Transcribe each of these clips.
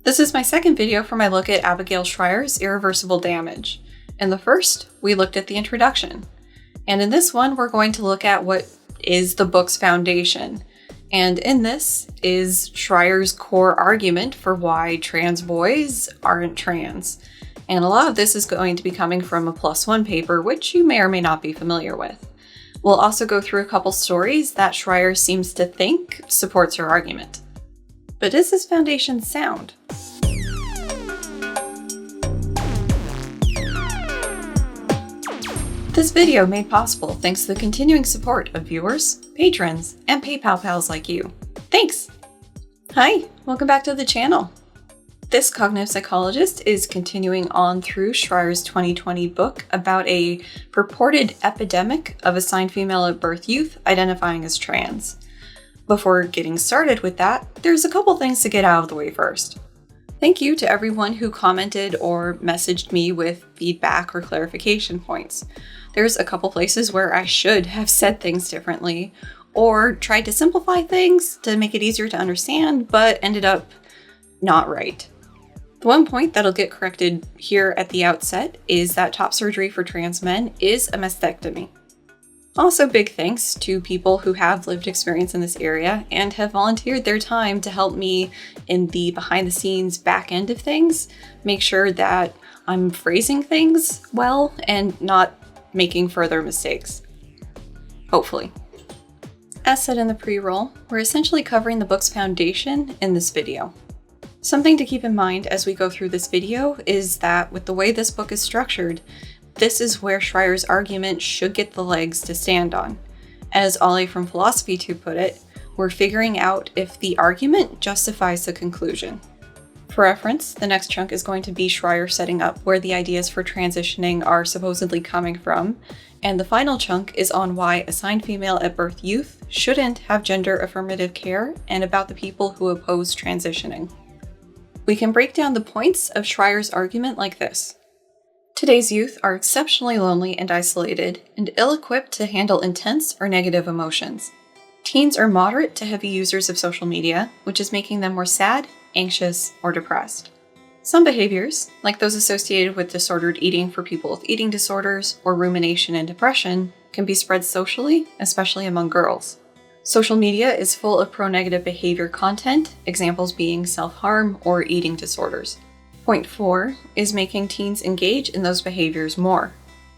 This is my second video for my look at Abigail Shrier's Irreversible Damage. In the first, we looked at the introduction. And in this one, we're going to look at what is the book's foundation. And in this is Shrier's core argument for why trans boys aren't trans. And a lot of this is going to be coming from a +1 paper, which you may or may not be familiar with. We'll also go through a couple stories that Shrier seems to think supports her argument. But is this foundation sound? This video made possible thanks to the continuing support of viewers, patrons, and PayPal pals like you. Thanks! Hi, welcome back to the channel. This cognitive psychologist is continuing on through Shrier's 2020 book about a purported epidemic of assigned female at birth youth identifying as trans. Before getting started with that, there's a couple things to get out of the way first. Thank you to everyone who commented or messaged me with feedback or clarification points. There's a couple places where I should have said things differently or tried to simplify things to make it easier to understand, but ended up not right. The one point that'll get corrected here at the outset is that top surgery for trans men is a mastectomy. Also, big thanks to people who have lived experience in this area and have volunteered their time to help me in the behind-the-scenes back end of things, make sure that I'm phrasing things well and not making further mistakes. Hopefully. As said in the pre-roll, we're essentially covering the book's foundation in this video. Something to keep in mind as we go through this video is that with the way this book is structured, this is where Shrier's argument should get the legs to stand on. As Ollie from Philosophy 2 put it, we're figuring out if the argument justifies the conclusion. For reference, the next chunk is going to be Shrier setting up where the ideas for transitioning are supposedly coming from, and the final chunk is on why assigned female at birth youth shouldn't have gender affirmative care and about the people who oppose transitioning. We can break down the points of Shrier's argument like this. Today's youth are exceptionally lonely and isolated and ill-equipped to handle intense or negative emotions. Teens are moderate to heavy users of social media, which is making them more sad, anxious, or depressed. Some behaviors, like those associated with disordered eating for people with eating disorders or rumination and depression, can be spread socially, especially among girls. Social media is full of pro-negative behavior content, examples being self-harm or eating disorders. Point 4 is making teens engage in those behaviors more.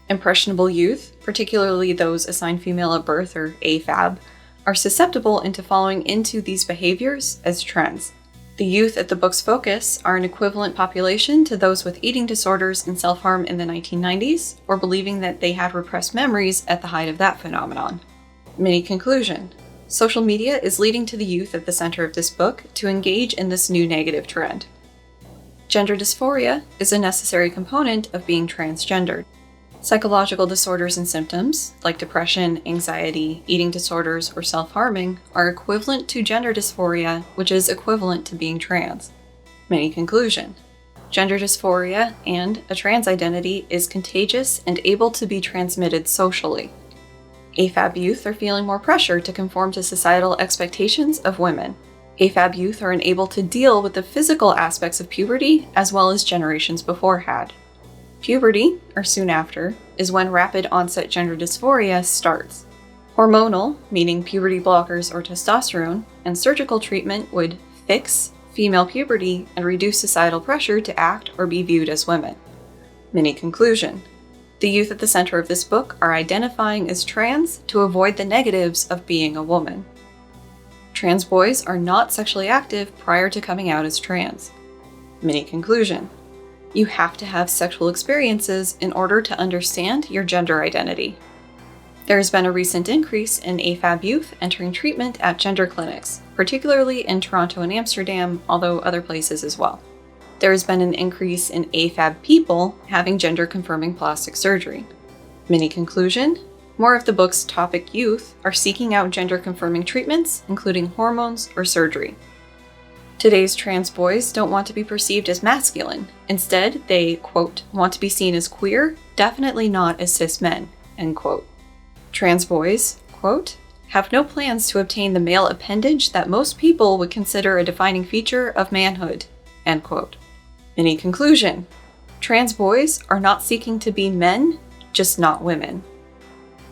Impressionable youth, particularly those assigned female at birth or AFAB, are susceptible into following into these behaviors as trends. The youth at the book's focus are an equivalent population to those with eating disorders and self-harm in the 1990s, or believing that they had repressed memories at the height of that phenomenon. Mini conclusion. Social media is leading to the youth at the center of this book to engage in this new negative trend. Gender dysphoria is a necessary component of being transgendered. Psychological disorders and symptoms, like depression, anxiety, eating disorders, or self-harming, are equivalent to gender dysphoria, which is equivalent to being trans. Mini conclusion. Gender dysphoria and a trans identity is contagious and able to be transmitted socially. AFAB youth are feeling more pressure to conform to societal expectations of women. AFAB youth are unable to deal with the physical aspects of puberty as well as generations before had. Puberty, or soon after, is when rapid onset gender dysphoria starts. Hormonal, meaning puberty blockers or testosterone, and surgical treatment would fix female puberty and reduce societal pressure to act or be viewed as women. Mini conclusion. The youth at the center of this book are identifying as trans to avoid the negatives of being a woman. Trans boys are not sexually active prior to coming out as trans. Mini conclusion. You have to have sexual experiences in order to understand your gender identity. There has been a recent increase in AFAB youth entering treatment at gender clinics, particularly in Toronto and Amsterdam, although other places as well. There has been an increase in AFAB people having gender-confirming plastic surgery. Mini conclusion. More of the book's topic youth are seeking out gender-confirming treatments, including hormones or surgery. Today's trans boys don't want to be perceived as masculine. Instead, they, quote, want to be seen as queer, definitely not as cis men, end quote. Trans boys, quote, have no plans to obtain the male appendage that most people would consider a defining feature of manhood, End quote. Mini conclusion. Trans boys are not seeking to be men, just not women.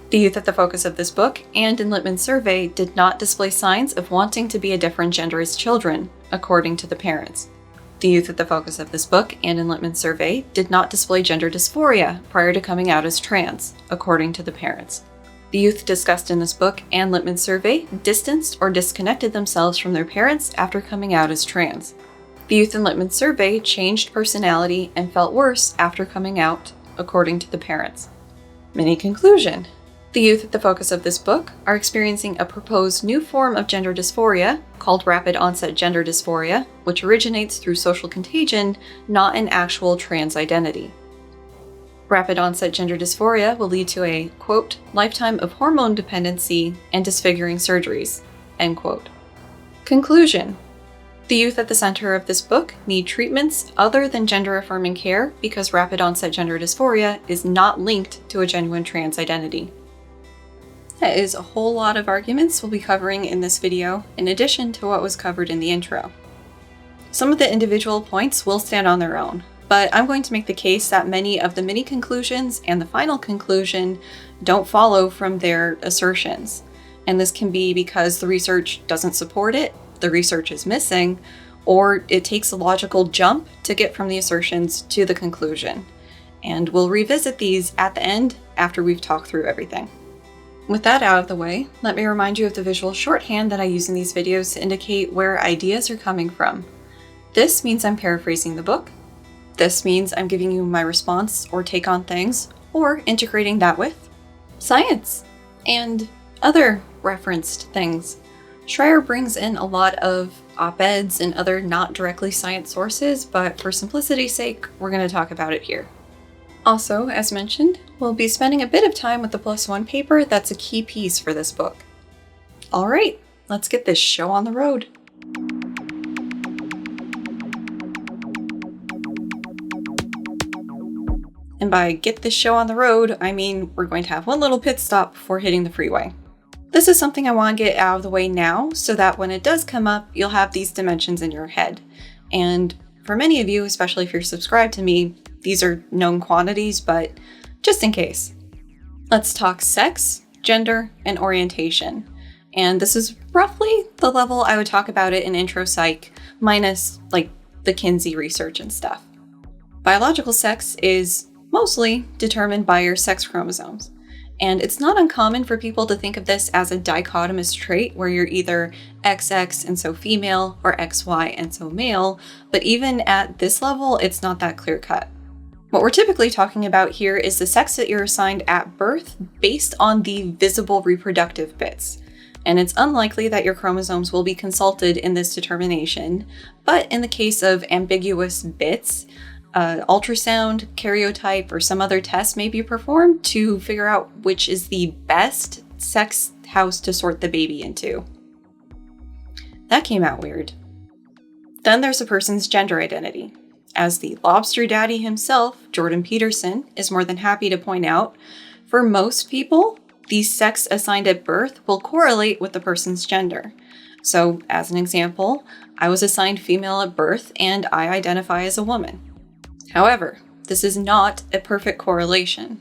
The youth at the focus of this book and in Littman's survey did not display signs of wanting to be a different gender as children, according to the parents. The youth at the focus of this book and in Littman's survey did not display gender dysphoria prior to coming out as trans, according to the parents. The youth discussed in this book and Littman's survey distanced or disconnected themselves from their parents after coming out as trans. The youth in Littman's survey changed personality and felt worse after coming out, according to the parents. Mini conclusion. The youth at the focus of this book are experiencing a proposed new form of gender dysphoria called rapid onset gender dysphoria, which originates through social contagion, not an actual trans identity. Rapid onset gender dysphoria will lead to a, quote, lifetime of hormone dependency and disfiguring surgeries, end quote. Conclusion. The youth at the center of this book need treatments other than gender-affirming care because rapid onset gender dysphoria is not linked to a genuine trans identity. That is a whole lot of arguments we'll be covering in this video, in addition to what was covered in the intro. Some of the individual points will stand on their own, but I'm going to make the case that many of the mini conclusions and the final conclusion don't follow from their assertions. And this can be because the research doesn't support it, the research is missing, or it takes a logical jump to get from the assertions to the conclusion. And we'll revisit these at the end after we've talked through everything. With that out of the way, let me remind you of the visual shorthand that I use in these videos to indicate where ideas are coming from. This means I'm paraphrasing the book. This means I'm giving you my response or take on things, or integrating that with science and other referenced things. Schreier brings in a lot of op-eds and other not directly science sources, but for simplicity's sake, we're going to talk about it here. Also, as mentioned, we'll be spending a bit of time with the +1 paper that's a key piece for this book. Alright, let's get this show on the road. And by get this show on the road, I mean we're going to have one little pit stop before hitting the freeway. This is something I want to get out of the way now so that when it does come up, you'll have these dimensions in your head. And for many of you, especially if you're subscribed to me, these are known quantities, but just in case. Let's talk sex, gender, and orientation. And this is roughly the level I would talk about it in intro psych, minus like the Kinsey research and stuff. Biological sex is mostly determined by your sex chromosomes. And it's not uncommon for people to think of this as a dichotomous trait where you're either XX and so female or XY and so male, but even at this level, it's not that clear cut. What we're typically talking about here is the sex that you're assigned at birth based on the visible reproductive bits. And it's unlikely that your chromosomes will be consulted in this determination, but in the case of ambiguous bits, ultrasound, karyotype, or some other test may be performed to figure out which is the best sex house to sort the baby into. That came out weird. Then there's a person's gender identity. As the lobster daddy himself, Jordan Peterson, is more than happy to point out, for most people, the sex assigned at birth will correlate with the person's gender. So, as an example, I was assigned female at birth and I identify as a woman. However, this is not a perfect correlation.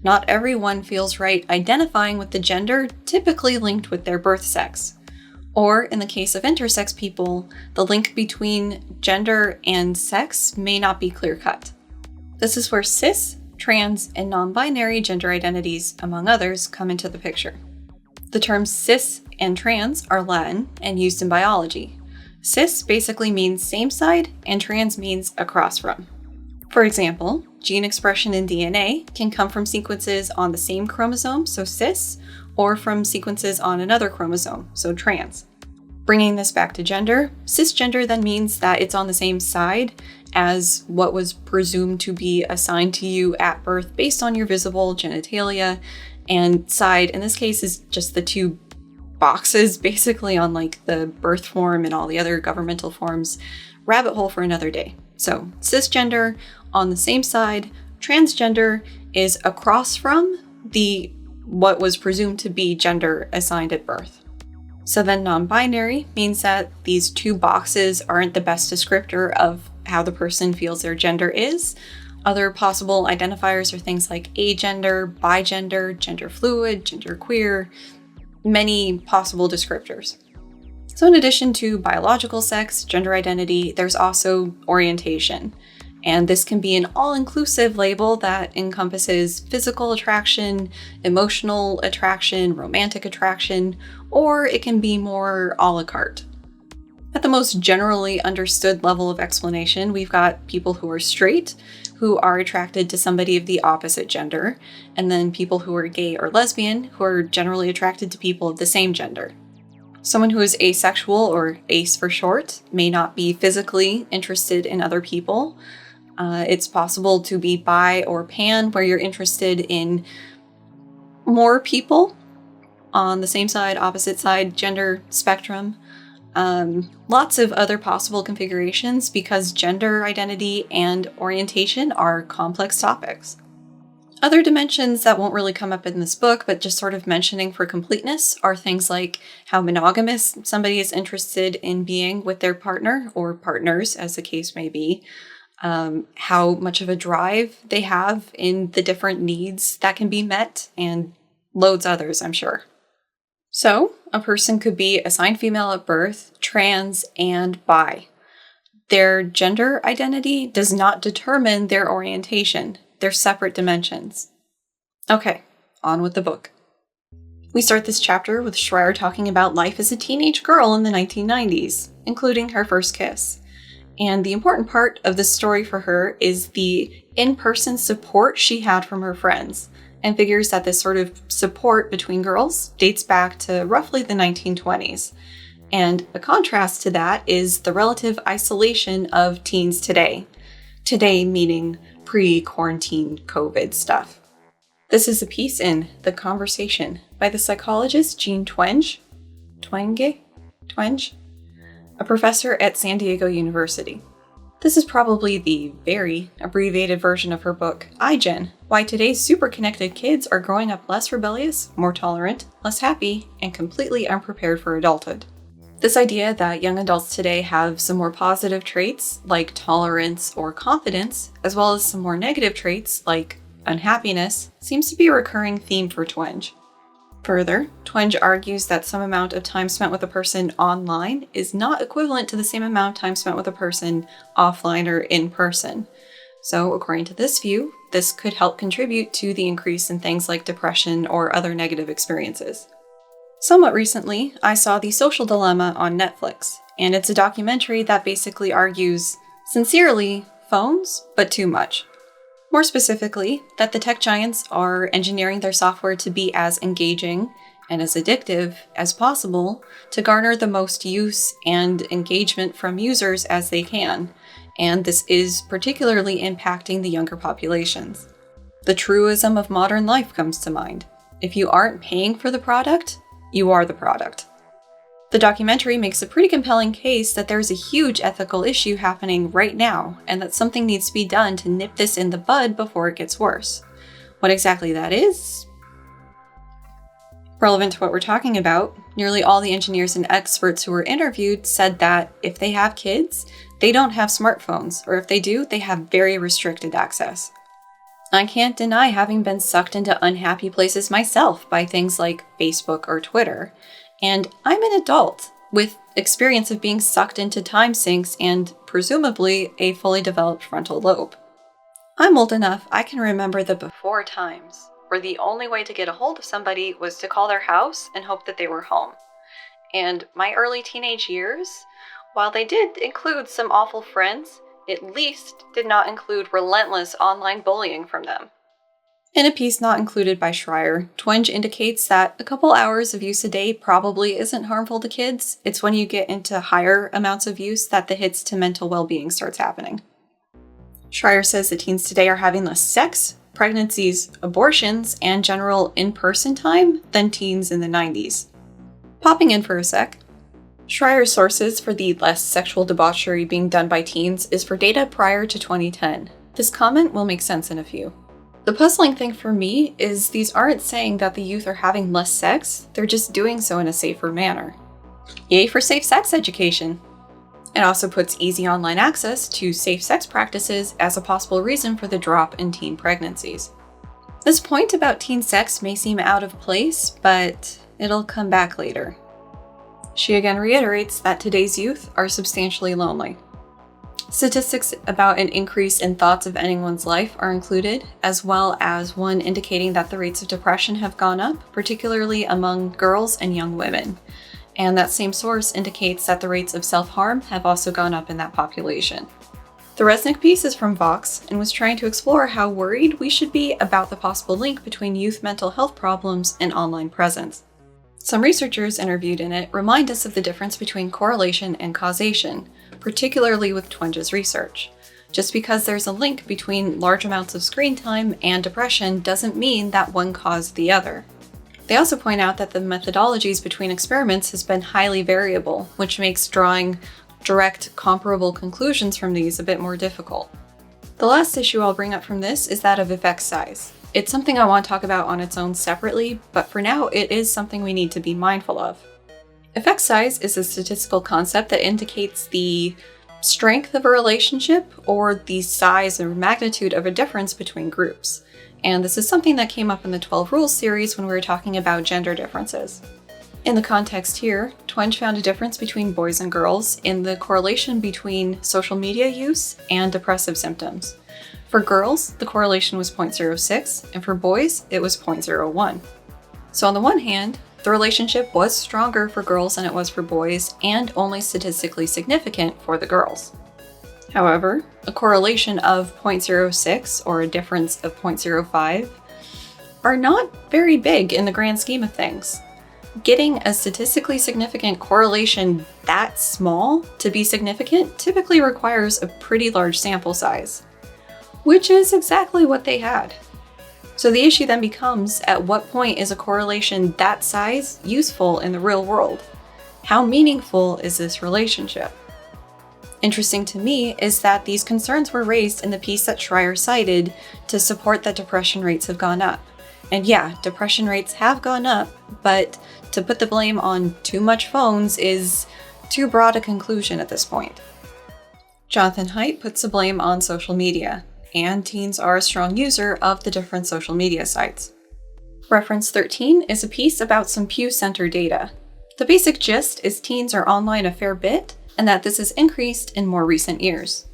Not everyone feels right identifying with the gender typically linked with their birth sex. Or, in the case of intersex people, the link between gender and sex may not be clear-cut. This is where cis, trans, and non-binary gender identities, among others, come into the picture. The terms cis and trans are Latin and used in biology. Cis basically means same side, and trans means across from. For example, gene expression in DNA can come from sequences on the same chromosome, so cis, or from sequences on another chromosome, so trans. Bringing this back to gender, cisgender then means that it's on the same side as what was presumed to be assigned to you at birth based on your visible genitalia, and side in this case is just the two boxes basically on like the birth form and all the other governmental forms. Rabbit hole for another day. So cisgender on the same side, transgender is across from the what was presumed to be gender assigned at birth. So then non-binary means that these two boxes aren't the best descriptor of how the person feels their gender is. Other possible identifiers are things like agender, bigender, gender fluid, gender queer, many possible descriptors. So in addition to biological sex, gender identity, there's also orientation. And this can be an all-inclusive label that encompasses physical attraction, emotional attraction, romantic attraction, or it can be more a la carte. At the most generally understood level of explanation, we've got people who are straight, who are attracted to somebody of the opposite gender, and then people who are gay or lesbian, who are generally attracted to people of the same gender. Someone who is asexual, or ace for short, may not be physically interested in other people. It's possible to be bi or pan, where you're interested in more people on the same side, opposite side, gender spectrum. Lots of other possible configurations because gender identity and orientation are complex topics. Other dimensions that won't really come up in this book, but just sort of mentioning for completeness, are things like how monogamous somebody is interested in being with their partner or partners, as the case may be. How much of a drive they have in the different needs that can be met, and loads others, I'm sure. So, a person could be assigned female at birth, trans, and bi. Their gender identity does not determine their orientation. They're separate dimensions. Okay, on with the book. We start this chapter with Schreier talking about life as a teenage girl in the 1990s, including her first kiss. And the important part of this story for her is the in-person support she had from her friends, and figures that this sort of support between girls dates back to roughly the 1920s. And a contrast to that is the relative isolation of teens today. Today meaning pre-quarantine COVID stuff. This is a piece in The Conversation by the psychologist Jean Twenge, a professor at San Diego University. This is probably the very abbreviated version of her book, iGen, Why Today's Super Connected Kids Are Growing Up Less Rebellious, More Tolerant, Less Happy, and Completely Unprepared for Adulthood. This idea that young adults today have some more positive traits, like tolerance or confidence, as well as some more negative traits, like unhappiness, seems to be a recurring theme for Twenge. Further, Twenge argues that some amount of time spent with a person online is not equivalent to the same amount of time spent with a person offline or in person. So, according to this view, this could help contribute to the increase in things like depression or other negative experiences. Somewhat recently, I saw The Social Dilemma on Netflix, and it's a documentary that basically argues, sincerely, phones, but too much. More specifically, that the tech giants are engineering their software to be as engaging and as addictive as possible to garner the most use and engagement from users as they can, and this is particularly impacting the younger populations. The truism of modern life comes to mind. If you aren't paying for the product, you are the product. The documentary makes a pretty compelling case that there's a huge ethical issue happening right now, and that something needs to be done to nip this in the bud before it gets worse. What exactly that is? Relevant to what we're talking about, nearly all the engineers and experts who were interviewed said that if they have kids, they don't have smartphones, or if they do, they have very restricted access. I can't deny having been sucked into unhappy places myself by things like Facebook or Twitter. And I'm an adult with experience of being sucked into time sinks and, presumably, a fully developed frontal lobe. I'm old enough I can remember the before times, where the only way to get a hold of somebody was to call their house and hope that they were home. And my early teenage years, while they did include some awful friends, at least did not include relentless online bullying from them. In a piece not included by Schreier, Twenge indicates that a couple hours of use a day probably isn't harmful to kids. It's when you get into higher amounts of use that the hits to mental well-being starts happening. Schreier says that teens today are having less sex, pregnancies, abortions, and general in-person time than teens in the 90s. Popping in for a sec, Schreier's sources for the less sexual debauchery being done by teens is for data prior to 2010. This comment will make sense in a few. The puzzling thing for me is these aren't saying that the youth are having less sex, they're just doing so in a safer manner. Yay for safe sex education! It also puts easy online access to safe sex practices as a possible reason for the drop in teen pregnancies. This point about teen sex may seem out of place, but it'll come back later. She again reiterates that today's youth are substantially lonely. Statistics about an increase in thoughts of ending one's life are included, as well as one indicating that the rates of depression have gone up, particularly among girls and young women. And that same source indicates that the rates of self-harm have also gone up in that population. The Resnick piece is from Vox and was trying to explore how worried we should be about the possible link between youth mental health problems and online presence. Some researchers interviewed in it remind us of the difference between correlation and causation, particularly with Twenge's research. Just because there's a link between large amounts of screen time and depression doesn't mean that one caused the other. They also point out that the methodologies between experiments has been highly variable, which makes drawing direct, comparable conclusions from these a bit more difficult. The last issue I'll bring up from this is that of effect size. It's something I want to talk about on its own separately, but for now it is something we need to be mindful of. Effect size is a statistical concept that indicates the strength of a relationship or the size or magnitude of a difference between groups. And this is something that came up in the 12 Rules series when we were talking about gender differences. In the context here, Twenge found a difference between boys and girls in the correlation between social media use and depressive symptoms. For girls, the correlation was 0.06, and for boys, it was 0.01. So on the one hand, the relationship was stronger for girls than it was for boys, and only statistically significant for the girls. However, a correlation of 0.06 or a difference of 0.05 are not very big in the grand scheme of things. Getting a statistically significant correlation that small to be significant typically requires a pretty large sample size, which is exactly what they had. So the issue then becomes, at what point is a correlation that size useful in the real world? How meaningful is this relationship? Interesting to me is that these concerns were raised in the piece that Schreier cited to support that depression rates have gone up. And yeah, depression rates have gone up, but to put the blame on too much phones is too broad a conclusion at this point. Jonathan Haidt puts the blame on social media, and teens are a strong user of the different social media sites. Reference 13 is a piece about some Pew Center data. The basic gist is teens are online a fair bit, and that this has increased in more recent years.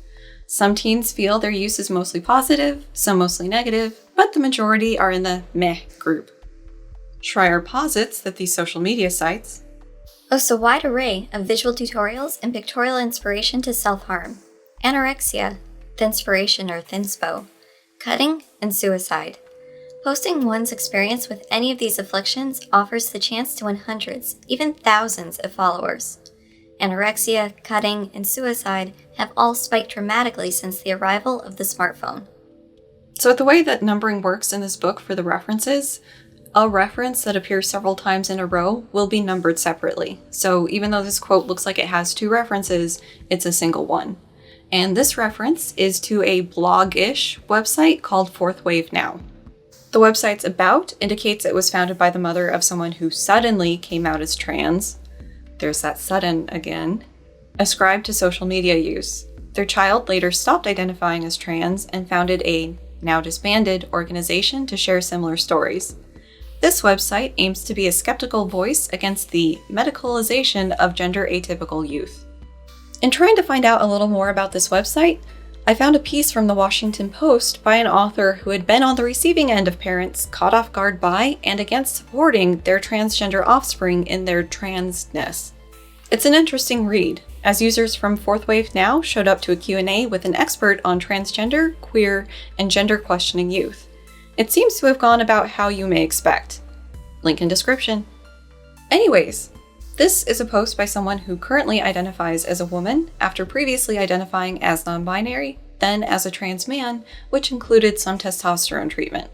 Some teens feel their use is mostly positive, some mostly negative, but the majority are in the meh group. Schreier posits that these social media sites boast a wide array of visual tutorials and pictorial inspiration to self-harm, anorexia, thinspiration or thinspo, cutting, and suicide. Posting one's experience with any of these afflictions offers the chance to win hundreds, even thousands of followers. Anorexia, cutting, and suicide have all spiked dramatically since the arrival of the smartphone. So the way that numbering works in this book for the references, a reference that appears several times in a row will be numbered separately. So even though this quote looks like it has two references, it's a single one. And this reference is to a blog-ish website called Fourth Wave Now. The website's about indicates it was founded by the mother of someone who suddenly came out as trans. There's that sudden again. Ascribed to social media use. Their child later stopped identifying as trans and founded a now disbanded organization to share similar stories. This website aims to be a skeptical voice against the medicalization of gender atypical youth. In trying to find out a little more about this website, I found a piece from the Washington Post by an author who had been on the receiving end of parents caught off guard by and against supporting their transgender offspring in their transness. It's an interesting read, as users from Fourth Wave Now showed up to a Q&A with an expert on transgender, queer, and gender-questioning youth. It seems to have gone about how you may expect. Link in description. Anyways, this is a post by someone who currently identifies as a woman after previously identifying as non-binary, then as a trans man, which included some testosterone treatment.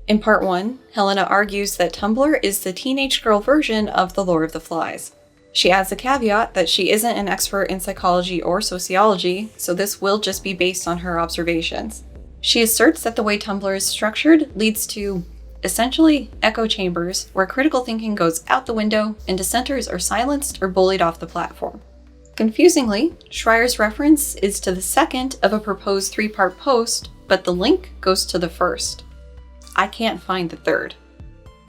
In part 1, Helena argues that Tumblr is the teenage girl version of the Lord of the Flies. She adds a caveat that she isn't an expert in psychology or sociology, so this will just be based on her observations. She asserts that the way Tumblr is structured leads to essentially echo chambers where critical thinking goes out the window and dissenters are silenced or bullied off the platform. Confusingly, Schreier's reference is to the second of a proposed 3-part post, but the link goes to the first. I can't find the third.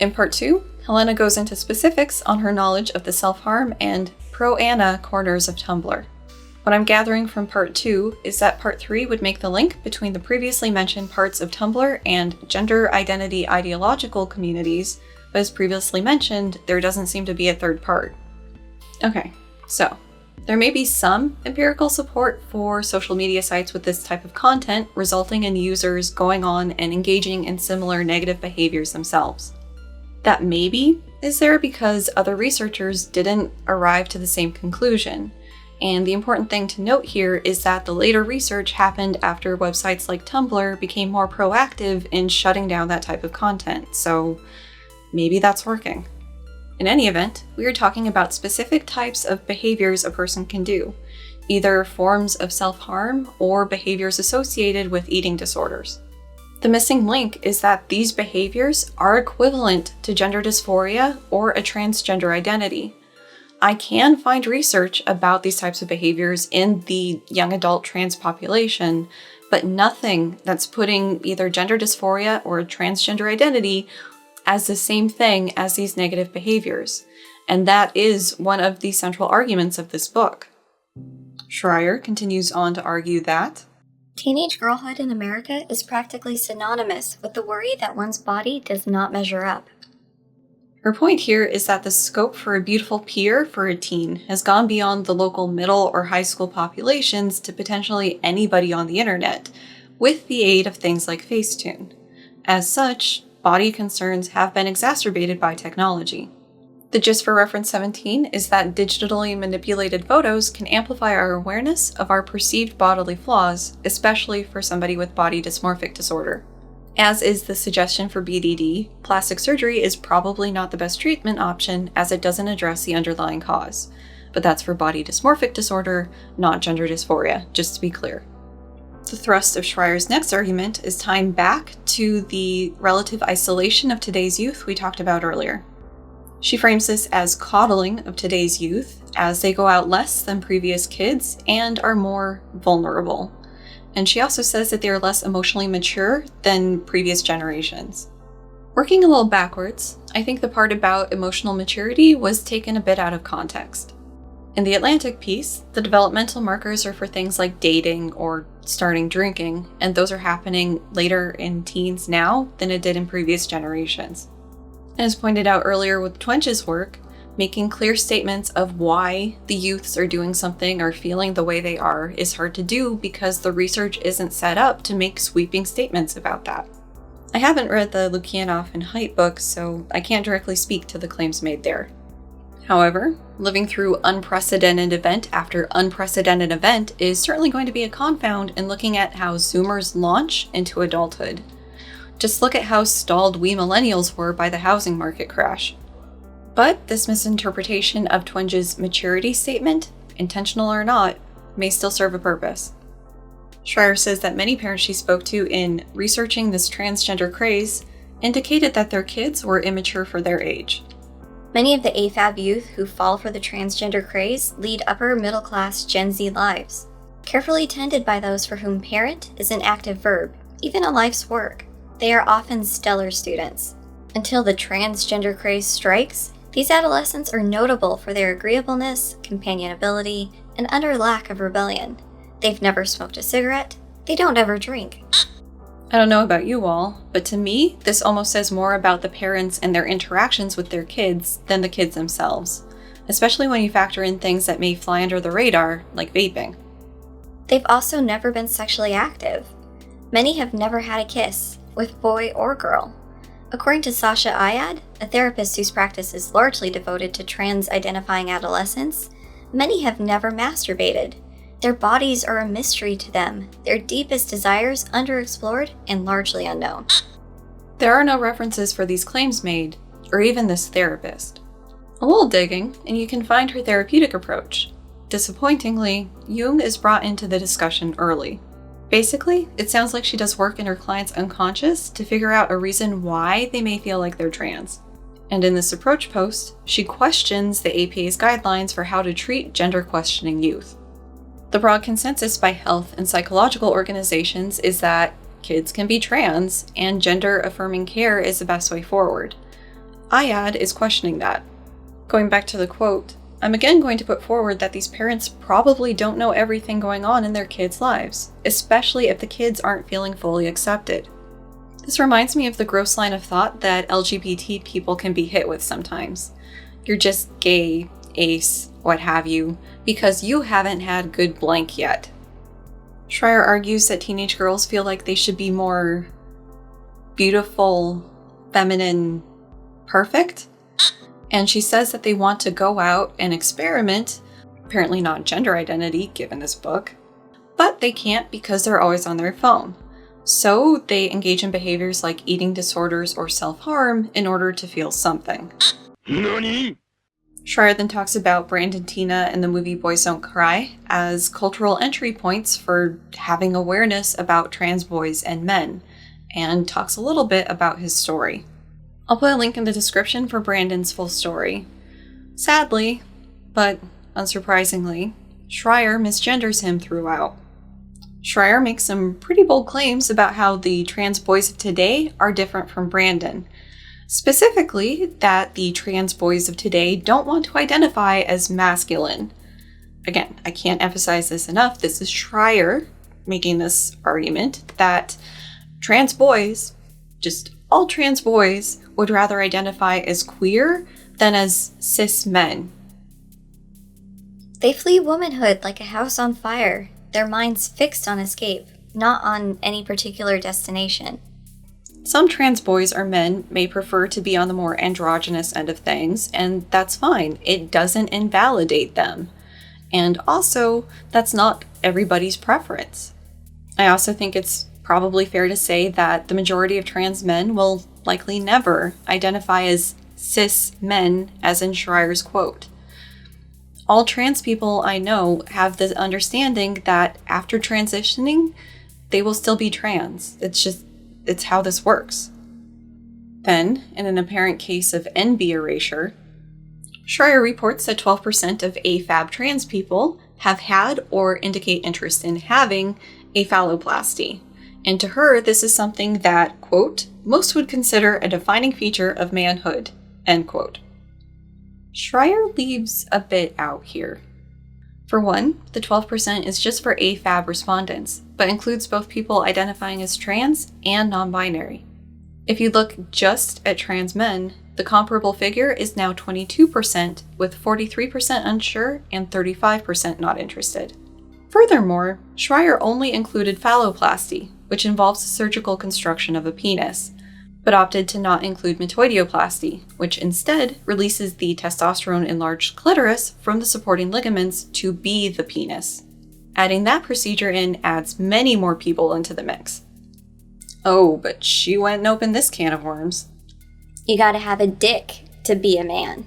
In part 2, Helena goes into specifics on her knowledge of the self-harm and pro-Anna corners of Tumblr. What I'm gathering from part 2 is that part 3 would make the link between the previously mentioned parts of Tumblr and gender identity ideological communities, but as previously mentioned, there doesn't seem to be a third part. Okay, so there may be some empirical support for social media sites with this type of content, resulting in users going on and engaging in similar negative behaviors themselves. That maybe is there because other researchers didn't arrive to the same conclusion. And the important thing to note here is that the later research happened after websites like Tumblr became more proactive in shutting down that type of content, so maybe that's working. In any event, we are talking about specific types of behaviors a person can do, either forms of self-harm or behaviors associated with eating disorders. The missing link is that these behaviors are equivalent to gender dysphoria or a transgender identity. I can find research about these types of behaviors in the young adult trans population, but nothing that's putting either gender dysphoria or a transgender identity as the same thing as these negative behaviors. And that is one of the central arguments of this book. Schreier continues on to argue that teenage girlhood in America is practically synonymous with the worry that one's body does not measure up. Her point here is that the scope for a beautiful peer for a teen has gone beyond the local middle or high school populations to potentially anybody on the internet, with the aid of things like Facetune. As such, body concerns have been exacerbated by technology. The gist for Reference 17 is that digitally manipulated photos can amplify our awareness of our perceived bodily flaws, especially for somebody with body dysmorphic disorder. As is the suggestion for BDD, plastic surgery is probably not the best treatment option as it doesn't address the underlying cause. But that's for body dysmorphic disorder, not gender dysphoria, just to be clear. The thrust of Schreier's next argument is tying back to the relative isolation of today's youth we talked about earlier. She frames this as coddling of today's youth, as they go out less than previous kids and are more vulnerable. And she also says that they are less emotionally mature than previous generations. Working a little backwards, I think the part about emotional maturity was taken a bit out of context. In the Atlantic piece, the developmental markers are for things like dating or starting drinking, and those are happening later in teens now than it did in previous generations. As pointed out earlier with Twenge work, making clear statements of why the youths are doing something or feeling the way they are is hard to do because the research isn't set up to make sweeping statements about that. I haven't read the Lukianoff and Haidt books, so I can't directly speak to the claims made there. However, living through unprecedented event after unprecedented event is certainly going to be a confound in looking at how Zoomers launch into adulthood. Just look at how stalled we millennials were by the housing market crash. But this misinterpretation of Twenge's maturity statement, intentional or not, may still serve a purpose. Schreier says that many parents she spoke to in researching this transgender craze indicated that their kids were immature for their age. Many of the AFAB youth who fall for the transgender craze lead upper middle class Gen Z lives, carefully tended by those for whom parent is an active verb, even a life's work. They are often stellar students. Until the transgender craze strikes, these adolescents are notable for their agreeableness, companionability, and utter lack of rebellion. They've never smoked a cigarette. They don't ever drink. I don't know about you all, but to me, this almost says more about the parents and their interactions with their kids than the kids themselves, especially when you factor in things that may fly under the radar, like vaping. They've also never been sexually active. Many have never had a kiss, with boy or girl. According to Sasha Ayad, a therapist whose practice is largely devoted to trans-identifying adolescents, many have never masturbated. Their bodies are a mystery to them, their deepest desires underexplored and largely unknown. There are no references for these claims made, or even this therapist. A little digging, and you can find her therapeutic approach. Disappointingly, Jung is brought into the discussion early. Basically, it sounds like she does work in her client's unconscious to figure out a reason why they may feel like they're trans. And in this approach post, she questions the APA's guidelines for how to treat gender-questioning youth. The broad consensus by health and psychological organizations is that kids can be trans, and gender-affirming care is the best way forward. IAD is questioning that. Going back to the quote, I'm again going to put forward that these parents probably don't know everything going on in their kids' lives, especially if the kids aren't feeling fully accepted. This reminds me of the gross line of thought that LGBT people can be hit with sometimes. You're just gay, ace, what have you, because you haven't had good blank yet. Schreier argues that teenage girls feel like they should be more beautiful, feminine, perfect. And she says that they want to go out and experiment, apparently not gender identity given this book, but they can't because they're always on their phone. So they engage in behaviors like eating disorders or self-harm in order to feel something. NANI? Schreier then talks about Brandon Teena in the movie Boys Don't Cry as cultural entry points for having awareness about trans boys and men, and talks a little bit about his story. I'll put a link in the description for Brandon's full story. Sadly, but unsurprisingly, Schreier misgenders him throughout. Schreier makes some pretty bold claims about how the trans boys of today are different from Brandon. Specifically, that the trans boys of today don't want to identify as masculine. Again, I can't emphasize this enough. This is Schreier making this argument that trans boys, just all trans boys, would rather identify as queer than as cis men. They flee womanhood like a house on fire, their minds fixed on escape, not on any particular destination. Some trans boys or men may prefer to be on the more androgynous end of things, and that's fine. It doesn't invalidate them. And also, that's not everybody's preference. I also think it's probably fair to say that the majority of trans men will likely never identify as cis men, as in Schreier's quote. All trans people I know have the understanding that after transitioning, they will still be trans. It's how this works. Then, in an apparent case of NB erasure, Schreier reports that 12% of AFAB trans people have had or indicate interest in having a phalloplasty. And to her, this is something that, quote, most would consider a defining feature of manhood, end quote. Schreier leaves a bit out here. For one, the 12% is just for AFAB respondents, but includes both people identifying as trans and non-binary. If you look just at trans men, the comparable figure is now 22%, with 43% unsure and 35% not interested. Furthermore, Schreier only included phalloplasty, which involves the surgical construction of a penis, but opted to not include metoidioplasty, which instead releases the testosterone-enlarged clitoris from the supporting ligaments to be the penis. Adding that procedure in adds many more people into the mix. Oh, but she went and opened this can of worms. You gotta have a dick to be a man.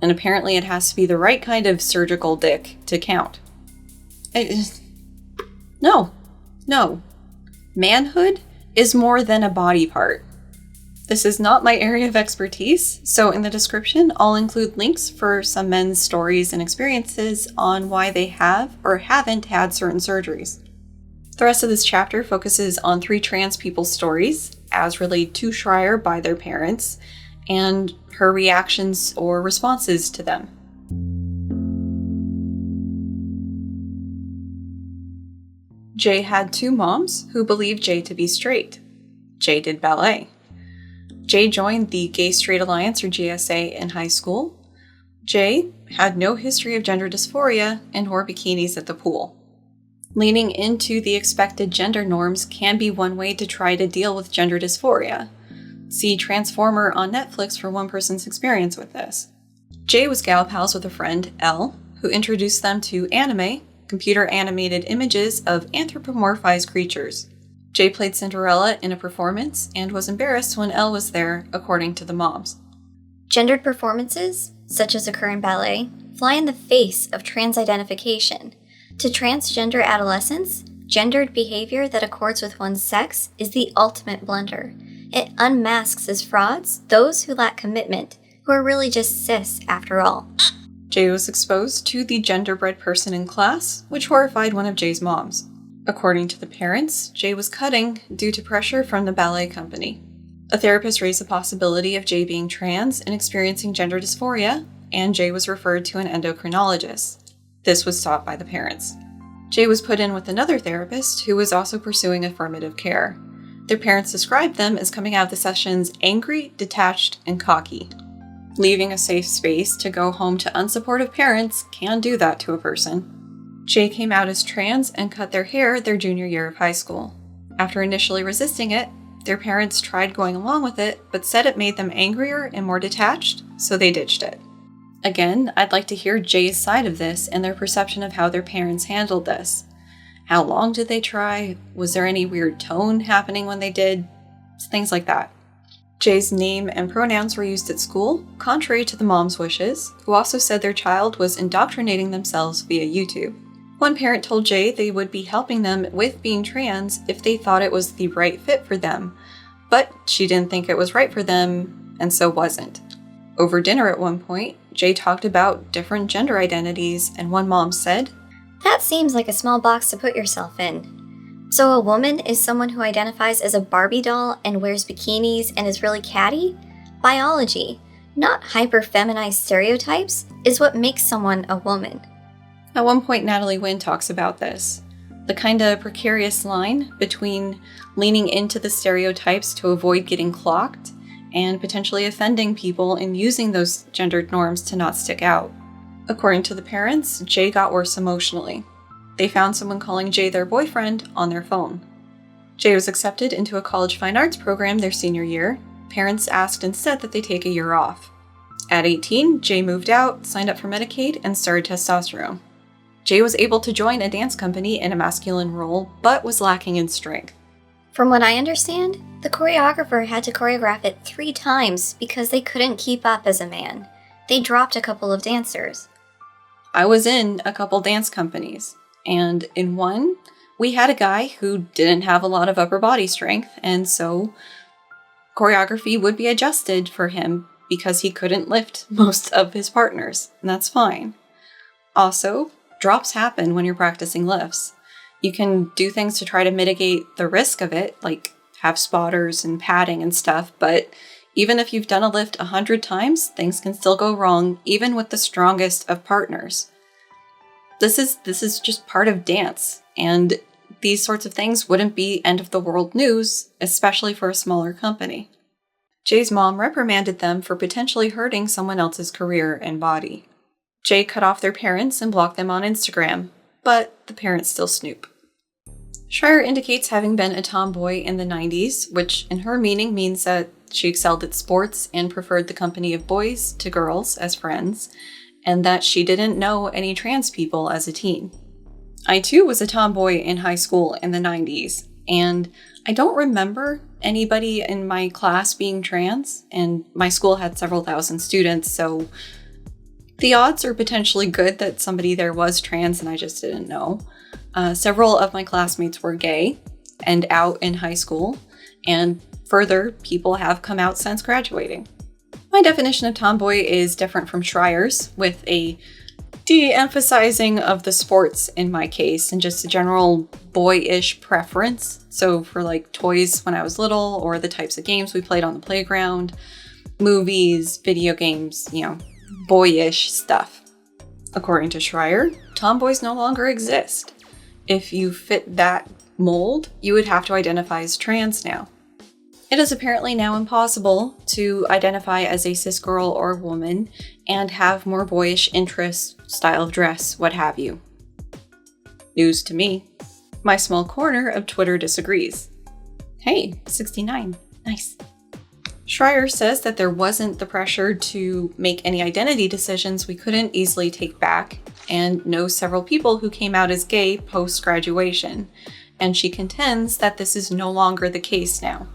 And apparently it has to be the right kind of surgical dick to count. No. Manhood is more than a body part. This is not my area of expertise, so in the description, I'll include links for some men's stories and experiences on why they have or haven't had certain surgeries. The rest of this chapter focuses on 3 trans people's stories, as relayed to Schreier by their parents, and her reactions or responses to them. Jay had 2 moms who believed Jay to be straight. Jay did ballet. Jay joined the Gay Straight Alliance, or GSA, in high school. Jay had no history of gender dysphoria and wore bikinis at the pool. Leaning into the expected gender norms can be one way to try to deal with gender dysphoria. See Transformer on Netflix for one person's experience with this. Jay was gal pals with a friend, Elle, who introduced them to anime, computer-animated images of anthropomorphized creatures. Jay played Cinderella in a performance and was embarrassed when Elle was there, according to the moms. Gendered performances, such as occur in ballet, fly in the face of trans identification. To transgender adolescents, gendered behavior that accords with one's sex is the ultimate blunder. It unmasks as frauds those who lack commitment, who are really just cis after all. Jay was exposed to the genderbread person in class, which horrified one of Jay's moms. According to the parents, Jay was cutting due to pressure from the ballet company. A therapist raised the possibility of Jay being trans and experiencing gender dysphoria, and Jay was referred to an endocrinologist. This was sought by the parents. Jay was put in with another therapist who was also pursuing affirmative care. Their parents described them as coming out of the sessions angry, detached, and cocky. Leaving a safe space to go home to unsupportive parents can do that to a person. Jay came out as trans and cut their hair their junior year of high school. After initially resisting it, their parents tried going along with it, but said it made them angrier and more detached, so they ditched it. Again, I'd like to hear Jay's side of this and their perception of how their parents handled this. How long did they try? Was there any weird tone happening when they did? Things like that. Jay's name and pronouns were used at school, contrary to the mom's wishes, who also said their child was indoctrinating themselves via YouTube. One parent told Jay they would be helping them with being trans if they thought it was the right fit for them, but she didn't think it was right for them, and so wasn't. Over dinner at one point, Jay talked about different gender identities, and one mom said, "That seems like a small box to put yourself in. So a woman is someone who identifies as a Barbie doll and wears bikinis and is really catty? Biology, not hyper-feminized stereotypes, is what makes someone a woman." At one point, Natalie Wynn talks about this. The kind of precarious line between leaning into the stereotypes to avoid getting clocked and potentially offending people and using those gendered norms to not stick out. According to the parents, Jay got worse emotionally. They found someone calling Jay their boyfriend on their phone. Jay was accepted into a college fine arts program their senior year. Parents asked instead that they take a year off. At 18, Jay moved out, signed up for Medicaid, and started testosterone. Jay was able to join a dance company in a masculine role, but was lacking in strength. From what I understand, the choreographer had to choreograph it 3 times because they couldn't keep up as a man. They dropped a couple of dancers. I was in a couple dance companies, and in one, we had a guy who didn't have a lot of upper body strength, and so choreography would be adjusted for him because he couldn't lift most of his partners, and that's fine. Also, drops happen when you're practicing lifts. You can do things to try to mitigate the risk of it, like have spotters and padding and stuff, but even if you've done a lift 100 times, things can still go wrong, even with the strongest of partners. This is just part of dance, and these sorts of things wouldn't be end-of-the-world news, especially for a smaller company. Jay's mom reprimanded them for potentially hurting someone else's career and body. Jay cut off their parents and blocked them on Instagram, but the parents still snoop. Schreier indicates having been a tomboy in the 90s, which in her meaning means that she excelled at sports and preferred the company of boys to girls as friends, and that she didn't know any trans people as a teen. I too was a tomboy in high school in the 90s, and I don't remember anybody in my class being trans, and my school had several thousand students, so the odds are potentially good that somebody there was trans and I just didn't know. Several of my classmates were gay and out in high school, and further, people have come out since graduating. My definition of tomboy is different from Schreier's, with a de-emphasizing of the sports in my case, and just a general boyish preference. So for like toys when I was little, or the types of games we played on the playground, movies, video games, boyish stuff. According to Schreier, tomboys no longer exist. If you fit that mold, you would have to identify as trans now. It is apparently now impossible to identify as a cis girl or woman and have more boyish interests, style of dress, what have you. News to me. My small corner of Twitter disagrees. Hey, 69. Nice. Schreier says that there wasn't the pressure to make any identity decisions we couldn't easily take back, and knows several people who came out as gay post-graduation, and she contends that this is no longer the case now.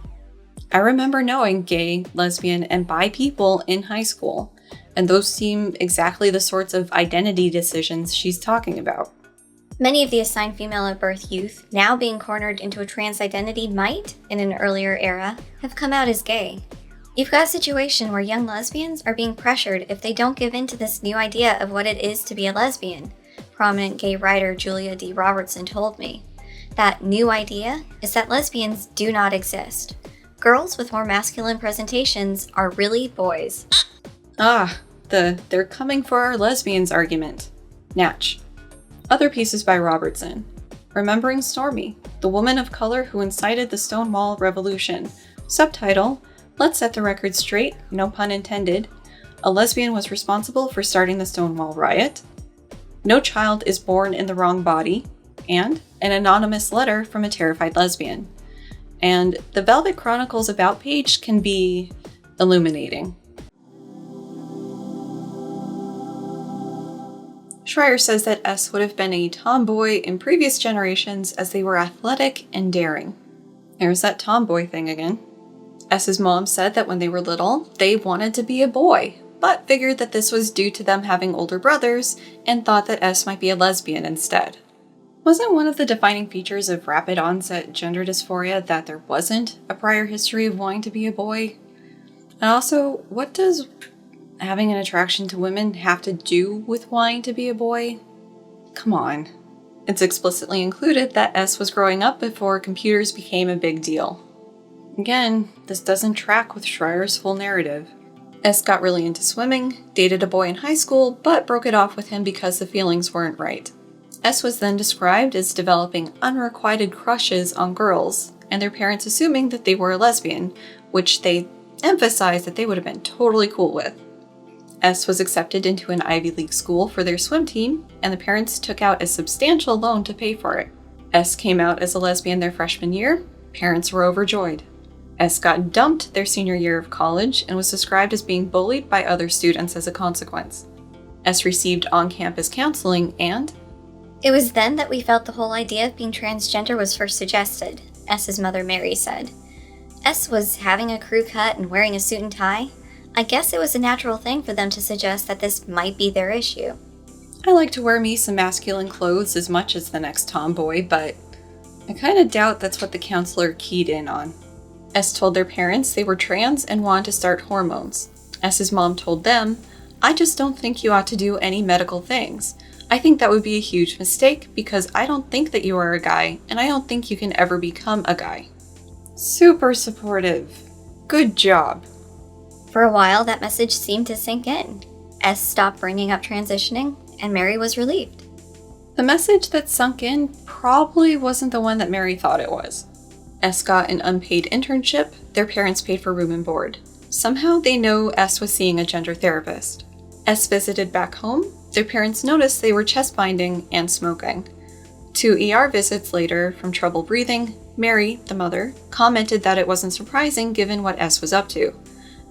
I remember knowing gay, lesbian, and bi people in high school, and those seem exactly the sorts of identity decisions she's talking about. Many of the assigned female at birth youth, now being cornered into a trans identity, might, in an earlier era, have come out as gay. You've got a situation where young lesbians are being pressured if they don't give in to this new idea of what it is to be a lesbian, prominent gay writer Julia D. Robertson told me. That new idea is that lesbians do not exist. Girls with more masculine presentations are really boys. They're coming for our lesbians argument. Natch. Other pieces by Robertson. Remembering Stormy, the woman of color who incited the Stonewall Revolution. Subtitle, Let's set the record straight, no pun intended. A lesbian was responsible for starting the Stonewall riot. No child is born in the wrong body. And an anonymous letter from a terrified lesbian. And the Velvet Chronicles About page can be illuminating. Schreier says that S would have been a tomboy in previous generations as they were athletic and daring. There's that tomboy thing again. S's mom said that when they were little, they wanted to be a boy, but figured that this was due to them having older brothers and thought that S might be a lesbian instead. Wasn't one of the defining features of rapid onset gender dysphoria that there wasn't a prior history of wanting to be a boy? And also, what does having an attraction to women have to do with wanting to be a boy? Come on. It's explicitly included that S was growing up before computers became a big deal. Again, this doesn't track with Schreier's full narrative. S got really into swimming, dated a boy in high school, but broke it off with him because the feelings weren't right. S was then described as developing unrequited crushes on girls, and their parents assuming that they were a lesbian, which they emphasized that they would have been totally cool with. S was accepted into an Ivy League school for their swim team, and the parents took out a substantial loan to pay for it. S came out as a lesbian their freshman year. Parents were overjoyed. S got dumped their senior year of college and was described as being bullied by other students as a consequence. S received on-campus counseling and... It was then that we felt the whole idea of being transgender was first suggested, S's mother Mary said. S was having a crew cut and wearing a suit and tie. I guess it was a natural thing for them to suggest that this might be their issue. I like to wear me some masculine clothes as much as the next tomboy, but I kind of doubt that's what the counselor keyed in on. S told their parents they were trans and wanted to start hormones. S's mom told them, I just don't think you ought to do any medical things. I think that would be a huge mistake because I don't think that you are a guy, and I don't think you can ever become a guy. Super supportive. Good job. For a while, that message seemed to sink in. S stopped bringing up transitioning, and Mary was relieved. The message that sunk in probably wasn't the one that Mary thought it was. S got an unpaid internship, their parents paid for room and board. Somehow they know S was seeing a gender therapist. S visited back home, their parents noticed they were chest binding and smoking. 2 ER visits later, from trouble breathing, Mary, the mother, commented that it wasn't surprising given what S was up to.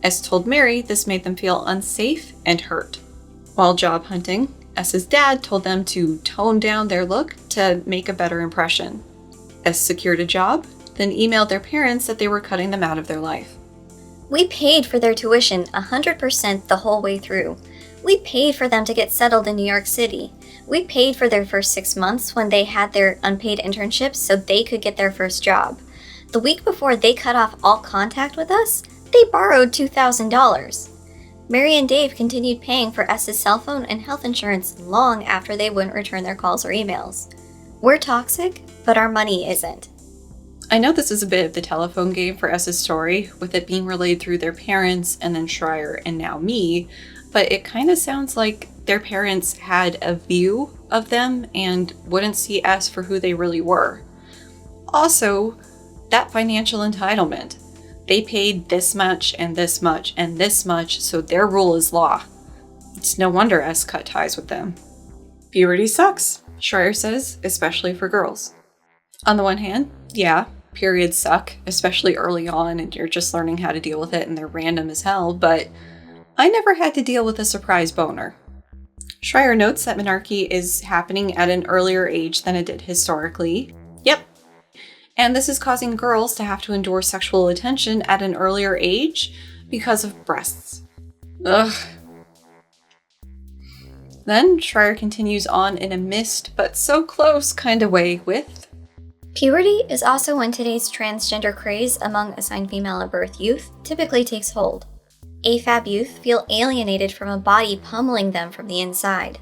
S told Mary this made them feel unsafe and hurt. While job hunting, S's dad told them to tone down their look to make a better impression. S secured a job, then emailed their parents that they were cutting them out of their life. We paid for their tuition 100% the whole way through. We paid for them to get settled in New York City. We paid for their first 6 months when they had their unpaid internships so they could get their first job. The week before they cut off all contact with us, they borrowed $2,000. Mary and Dave continued paying for S's cell phone and health insurance long after they wouldn't return their calls or emails. We're toxic, but our money isn't. I know this is a bit of the telephone game for S's story, with it being relayed through their parents and then Schreier and now me, but it kind of sounds like their parents had a view of them and wouldn't see S for who they really were. Also, that financial entitlement. They paid this much and this much and this much, so their rule is law. It's no wonder S cut ties with them. Puberty sucks, Schreier says, especially for girls. On the one hand, yeah, periods suck, especially early on, and you're just learning how to deal with it and they're random as hell, but I never had to deal with a surprise boner. Schreier notes that menarche is happening at an earlier age than it did historically. Yep. And this is causing girls to have to endure sexual attention at an earlier age because of breasts. Ugh. Then Schreier continues on in a missed but so close kind of way with Puberty is also when today's transgender craze among assigned female at birth youth typically takes hold. AFAB youth feel alienated from a body pummeling them from the inside.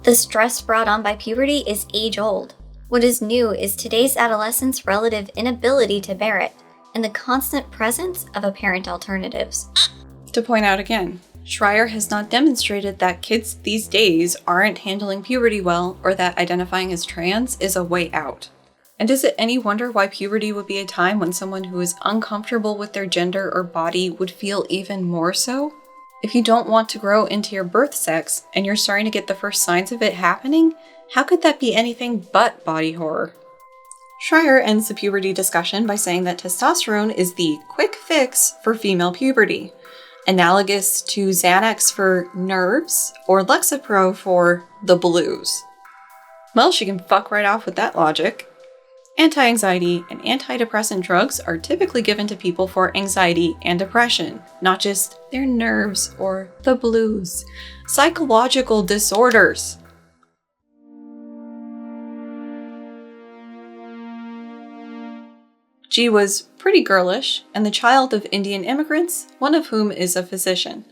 The stress brought on by puberty is age-old. What is new is today's adolescents' relative inability to bear it, and the constant presence of apparent alternatives. To point out again, Schreier has not demonstrated that kids these days aren't handling puberty well or that identifying as trans is a way out. And is it any wonder why puberty would be a time when someone who is uncomfortable with their gender or body would feel even more so? If you don't want to grow into your birth sex and you're starting to get the first signs of it happening, how could that be anything but body horror? Schreier ends the puberty discussion by saying that testosterone is the quick fix for female puberty, analogous to Xanax for nerves or Lexapro for the blues. Well, she can fuck right off with that logic. Anti-anxiety and antidepressant drugs are typically given to people for anxiety and depression, not just their nerves or the blues. Psychological disorders. G was pretty girlish and the child of Indian immigrants, one of whom is a physician.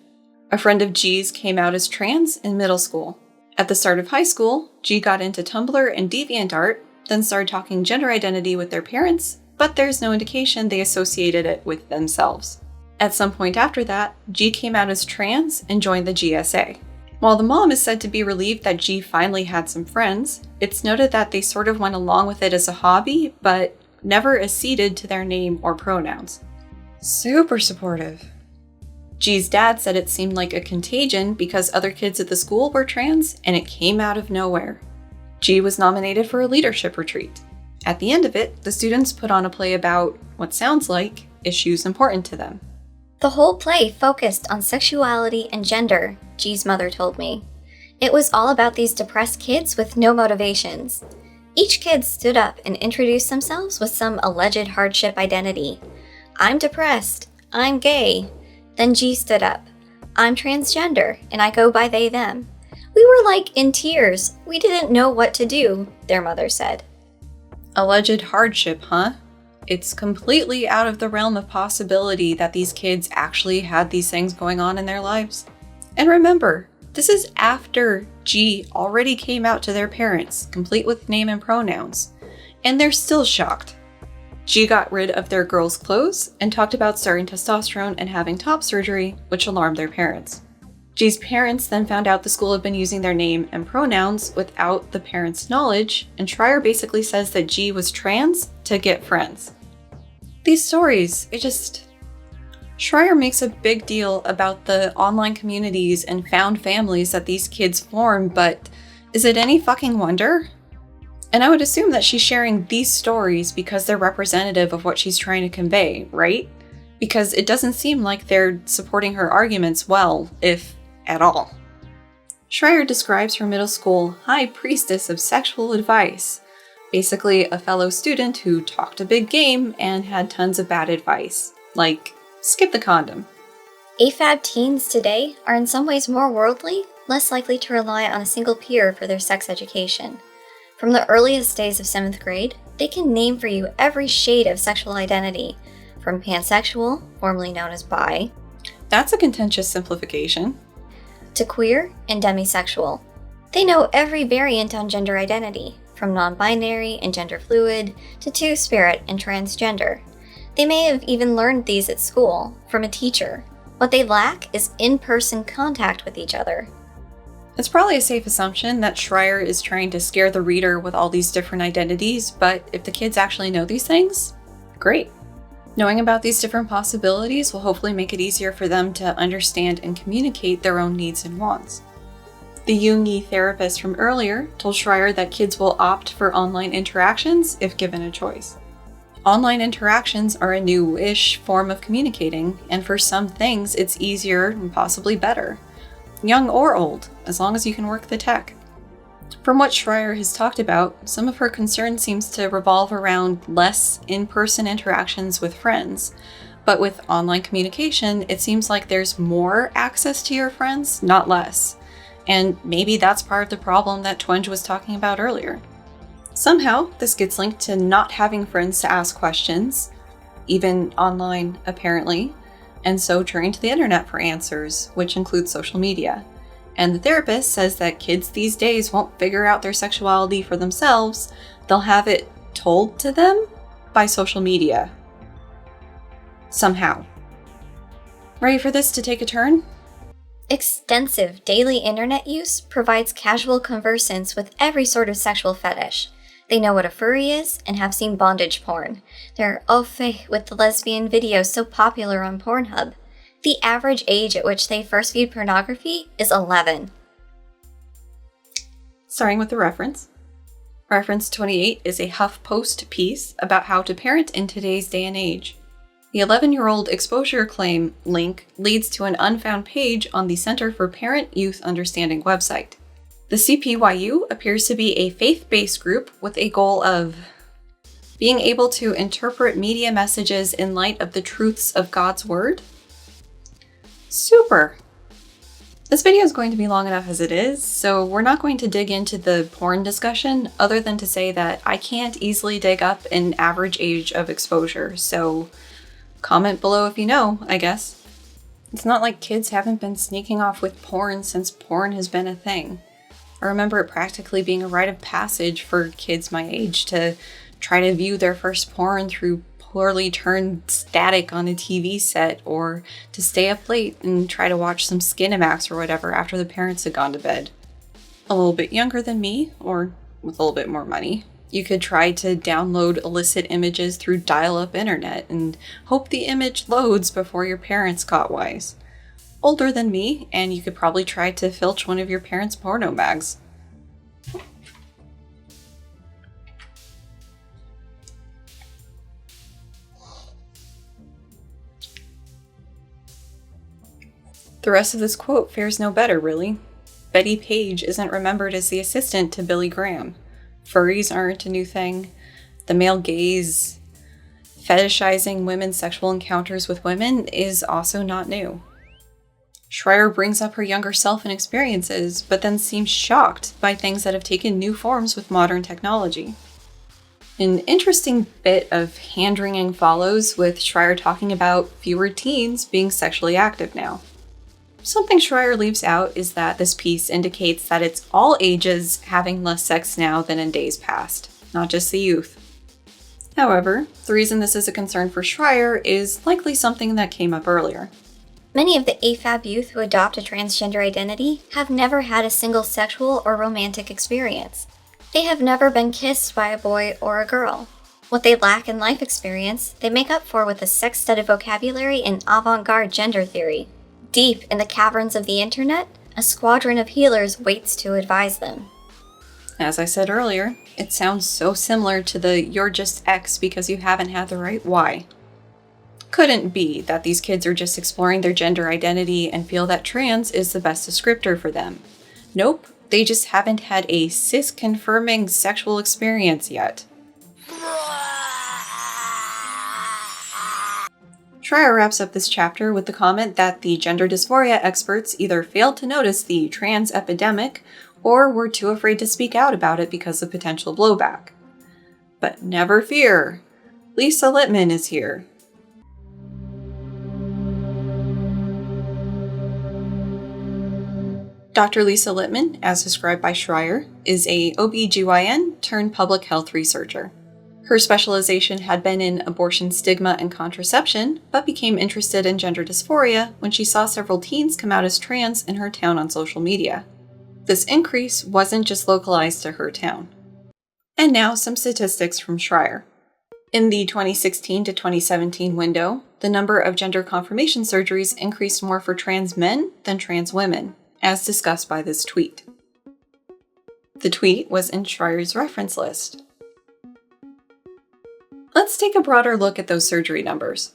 A friend of G's came out as trans in middle school. At the start of high school, G got into Tumblr and DeviantArt, then started talking gender identity with their parents, but there's no indication they associated it with themselves. At some point after that, G came out as trans and joined the GSA. While the mom is said to be relieved that G finally had some friends, it's noted that they sort of went along with it as a hobby, but never acceded to their name or pronouns. Super supportive. G's dad said it seemed like a contagion because other kids at the school were trans and it came out of nowhere. G was nominated for a leadership retreat. At the end of it, the students put on a play about what sounds like issues important to them. The whole play focused on sexuality and gender, G's mother told me. It was all about these depressed kids with no motivations. Each kid stood up and introduced themselves with some alleged hardship identity. I'm depressed. I'm gay. Then G stood up. I'm transgender, and I go by they, them. We were like in tears. We didn't know what to do, their mother said. Alleged hardship, huh? It's completely out of the realm of possibility that these kids actually had these things going on in their lives. And remember, this is after G already came out to their parents, complete with name and pronouns, and they're still shocked. G got rid of their girls' clothes and talked about starting testosterone and having top surgery, which alarmed their parents. G's parents then found out the school had been using their name and pronouns without the parents' knowledge, and Schreier basically says that G was trans to get friends. These stories, Schreier makes a big deal about the online communities and found families that these kids form, but is it any fucking wonder? And I would assume that she's sharing these stories because they're representative of what she's trying to convey, right? Because it doesn't seem like they're supporting her arguments well, if at all. Schreier describes her middle school high priestess of sexual advice, basically a fellow student who talked a big game and had tons of bad advice, like skip the condom. AFAB teens today are in some ways more worldly, less likely to rely on a single peer for their sex education. From the earliest days of 7th grade, they can name for you every shade of sexual identity, from pansexual, formerly known as bi, That's a contentious simplification. to queer and demisexual. They know every variant on gender identity, from non-binary and gender fluid to two-spirit and transgender. They may have even learned these at school, from a teacher. What they lack is in-person contact with each other. It's probably a safe assumption that Schreier is trying to scare the reader with all these different identities, but if the kids actually know these things, great. Knowing about these different possibilities will hopefully make it easier for them to understand and communicate their own needs and wants. The Jungi therapist from earlier told Schreier that kids will opt for online interactions if given a choice. Online interactions are a new-ish form of communicating, and for some things it's easier and possibly better. Young or old, as long as you can work the tech. From what Schreier has talked about, some of her concern seems to revolve around less in-person interactions with friends. But with online communication, it seems like there's more access to your friends, not less. And maybe that's part of the problem that Twenge was talking about earlier. Somehow, this gets linked to not having friends to ask questions, even online apparently, and so turning to the internet for answers, which includes social media. And the therapist says that kids these days won't figure out their sexuality for themselves, they'll have it told to them by social media. Somehow. Ready for this to take a turn? Extensive daily internet use provides casual conversants with every sort of sexual fetish. They know what a furry is and have seen bondage porn. They're au fait with the lesbian videos so popular on Pornhub. The average age at which they first viewed pornography is 11. Starting with the reference. Reference 28 is a HuffPost piece about how to parent in today's day and age. The 11-year-old exposure claim link leads to an unfound page on the Center for Parent Youth Understanding website. The CPYU appears to be a faith-based group with a goal of being able to interpret media messages in light of the truths of God's Word. Super! This video is going to be long enough as it is, so we're not going to dig into the porn discussion other than to say that I can't easily dig up an average age of exposure, so comment below if you know, I guess. It's not like kids haven't been sneaking off with porn since porn has been a thing. I remember it practically being a rite of passage for kids my age to try to view their first porn through poorly turned static on a TV set, or to stay up late and try to watch some Skinamax or whatever after the parents had gone to bed. A little bit younger than me, or with a little bit more money, you could try to download illicit images through dial-up internet and hope the image loads before your parents got wise. Older than me, and you could probably try to filch one of your parents' porno mags. The rest of this quote fares no better, really. Betty Page isn't remembered as the assistant to Billy Graham. Furries aren't a new thing. The male gaze, fetishizing women's sexual encounters with women, is also not new. Schreier brings up her younger self and experiences, but then seems shocked by things that have taken new forms with modern technology. An interesting bit of hand-wringing follows, with Schreier talking about fewer teens being sexually active now. Something Schreier leaves out is that this piece indicates that it's all ages having less sex now than in days past, not just the youth. However, the reason this is a concern for Schreier is likely something that came up earlier. Many of the AFAB youth who adopt a transgender identity have never had a single sexual or romantic experience. They have never been kissed by a boy or a girl. What they lack in life experience, they make up for with a sex-studded vocabulary and avant-garde gender theory. Deep in the caverns of the internet, a squadron of healers waits to advise them. As I said earlier, it sounds so similar to the "you're just X because you haven't had the right Y." Couldn't be that these kids are just exploring their gender identity and feel that trans is the best descriptor for them. Nope, they just haven't had a cis-confirming sexual experience yet. Schreier wraps up this chapter with the comment that the gender dysphoria experts either failed to notice the trans epidemic or were too afraid to speak out about it because of potential blowback. But never fear, Lisa Littman is here. Dr. Lisa Littman, as described by Schreier, is a OB/GYN turned public health researcher. Her specialization had been in abortion stigma and contraception, but became interested in gender dysphoria when she saw several teens come out as trans in her town on social media. This increase wasn't just localized to her town. And now some statistics from Schreier. In the 2016 to 2017 window, the number of gender confirmation surgeries increased more for trans men than trans women, as discussed by this tweet. The tweet was in Schreier's reference list. Let's take a broader look at those surgery numbers.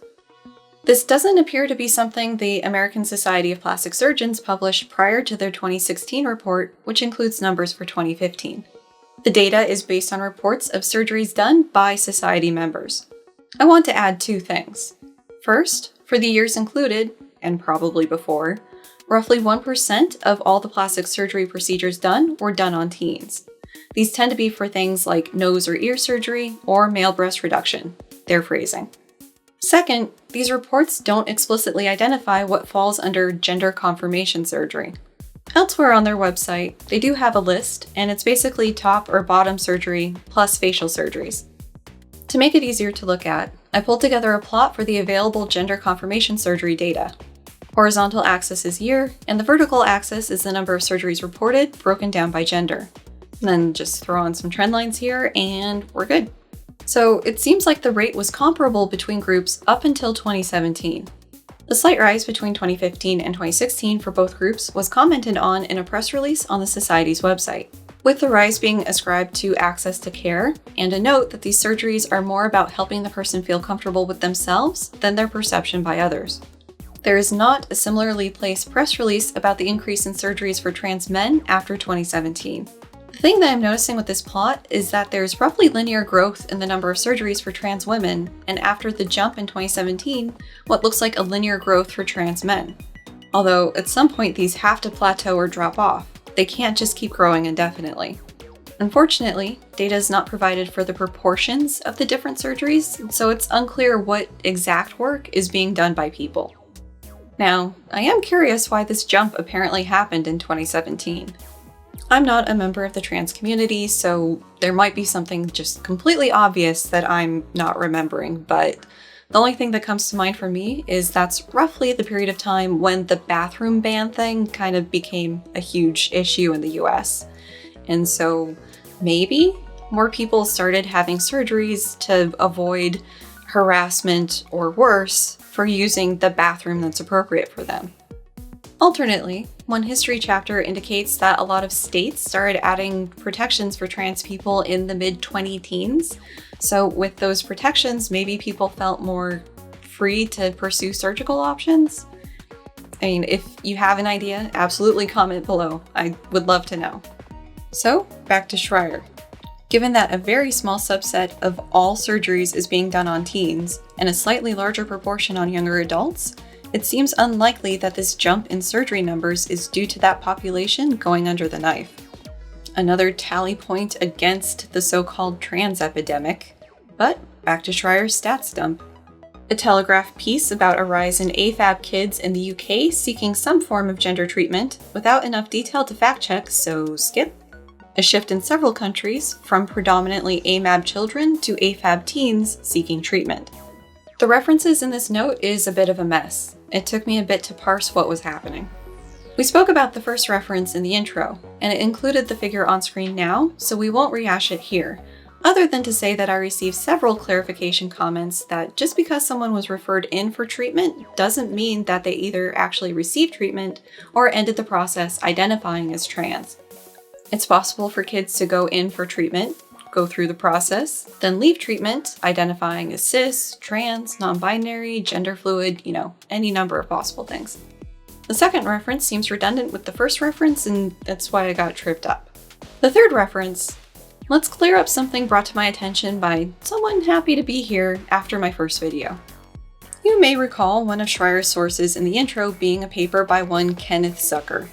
This doesn't appear to be something the American Society of Plastic Surgeons published prior to their 2016 report, which includes numbers for 2015. The data is based on reports of surgeries done by society members. I want to add two things. First, for the years included, and probably before, roughly 1% of all the plastic surgery procedures done were done on teens. These tend to be for things like nose or ear surgery or male breast reduction, their phrasing. Second, these reports don't explicitly identify what falls under gender confirmation surgery. Elsewhere on their website, they do have a list, and it's basically top or bottom surgery plus facial surgeries. To make it easier to look at, I pulled together a plot for the available gender confirmation surgery data. Horizontal axis is year, and the vertical axis is the number of surgeries reported, broken down by gender. And then just throw on some trend lines here, and we're good. So it seems like the rate was comparable between groups up until 2017. The slight rise between 2015 and 2016 for both groups was commented on in a press release on the Society's website, with the rise being ascribed to access to care, and a note that these surgeries are more about helping the person feel comfortable with themselves than their perception by others. There is not a similarly placed press release about the increase in surgeries for trans men after 2017. The thing that I'm noticing with this plot is that there's roughly linear growth in the number of surgeries for trans women, and after the jump in 2017, what looks like a linear growth for trans men. Although at some point these have to plateau or drop off. They can't just keep growing indefinitely. Unfortunately, data is not provided for the proportions of the different surgeries, so it's unclear what exact work is being done by people. Now, I am curious why this jump apparently happened in 2017. I'm not a member of the trans community, so there might be something just completely obvious that I'm not remembering, but the only thing that comes to mind for me is that's roughly the period of time when the bathroom ban thing kind of became a huge issue in the US. And so maybe more people started having surgeries to avoid harassment or worse for using the bathroom that's appropriate for them. Alternately, one history chapter indicates that a lot of states started adding protections for trans people in the mid-2010s. So with those protections, maybe people felt more free to pursue surgical options. I mean, if you have an idea, absolutely comment below. I would love to know. So, back to Schreier. Given that a very small subset of all surgeries is being done on teens, and a slightly larger proportion on younger adults, it seems unlikely that this jump in surgery numbers is due to that population going under the knife. Another tally point against the so-called trans epidemic. But back to Schreier's stats dump. A Telegraph piece about a rise in AFAB kids in the UK seeking some form of gender treatment without enough detail to fact check, so skip. A shift in several countries from predominantly AMAB children to AFAB teens seeking treatment. The references in this note is a bit of a mess. It took me a bit to parse what was happening. We spoke about the first reference in the intro, and it included the figure on screen now, so we won't rehash it here, other than to say that I received several clarification comments that just because someone was referred in for treatment doesn't mean that they either actually received treatment or ended the process identifying as trans. It's possible for kids to go in for treatment, go through the process, then leave treatment, identifying as cis, trans, non-binary, gender fluid, any number of possible things. The second reference seems redundant with the first reference, and that's why I got tripped up. The third reference, let's clear up something brought to my attention by someone happy to be here after my first video. You may recall one of Schreier's sources in the intro being a paper by one Kenneth Zucker.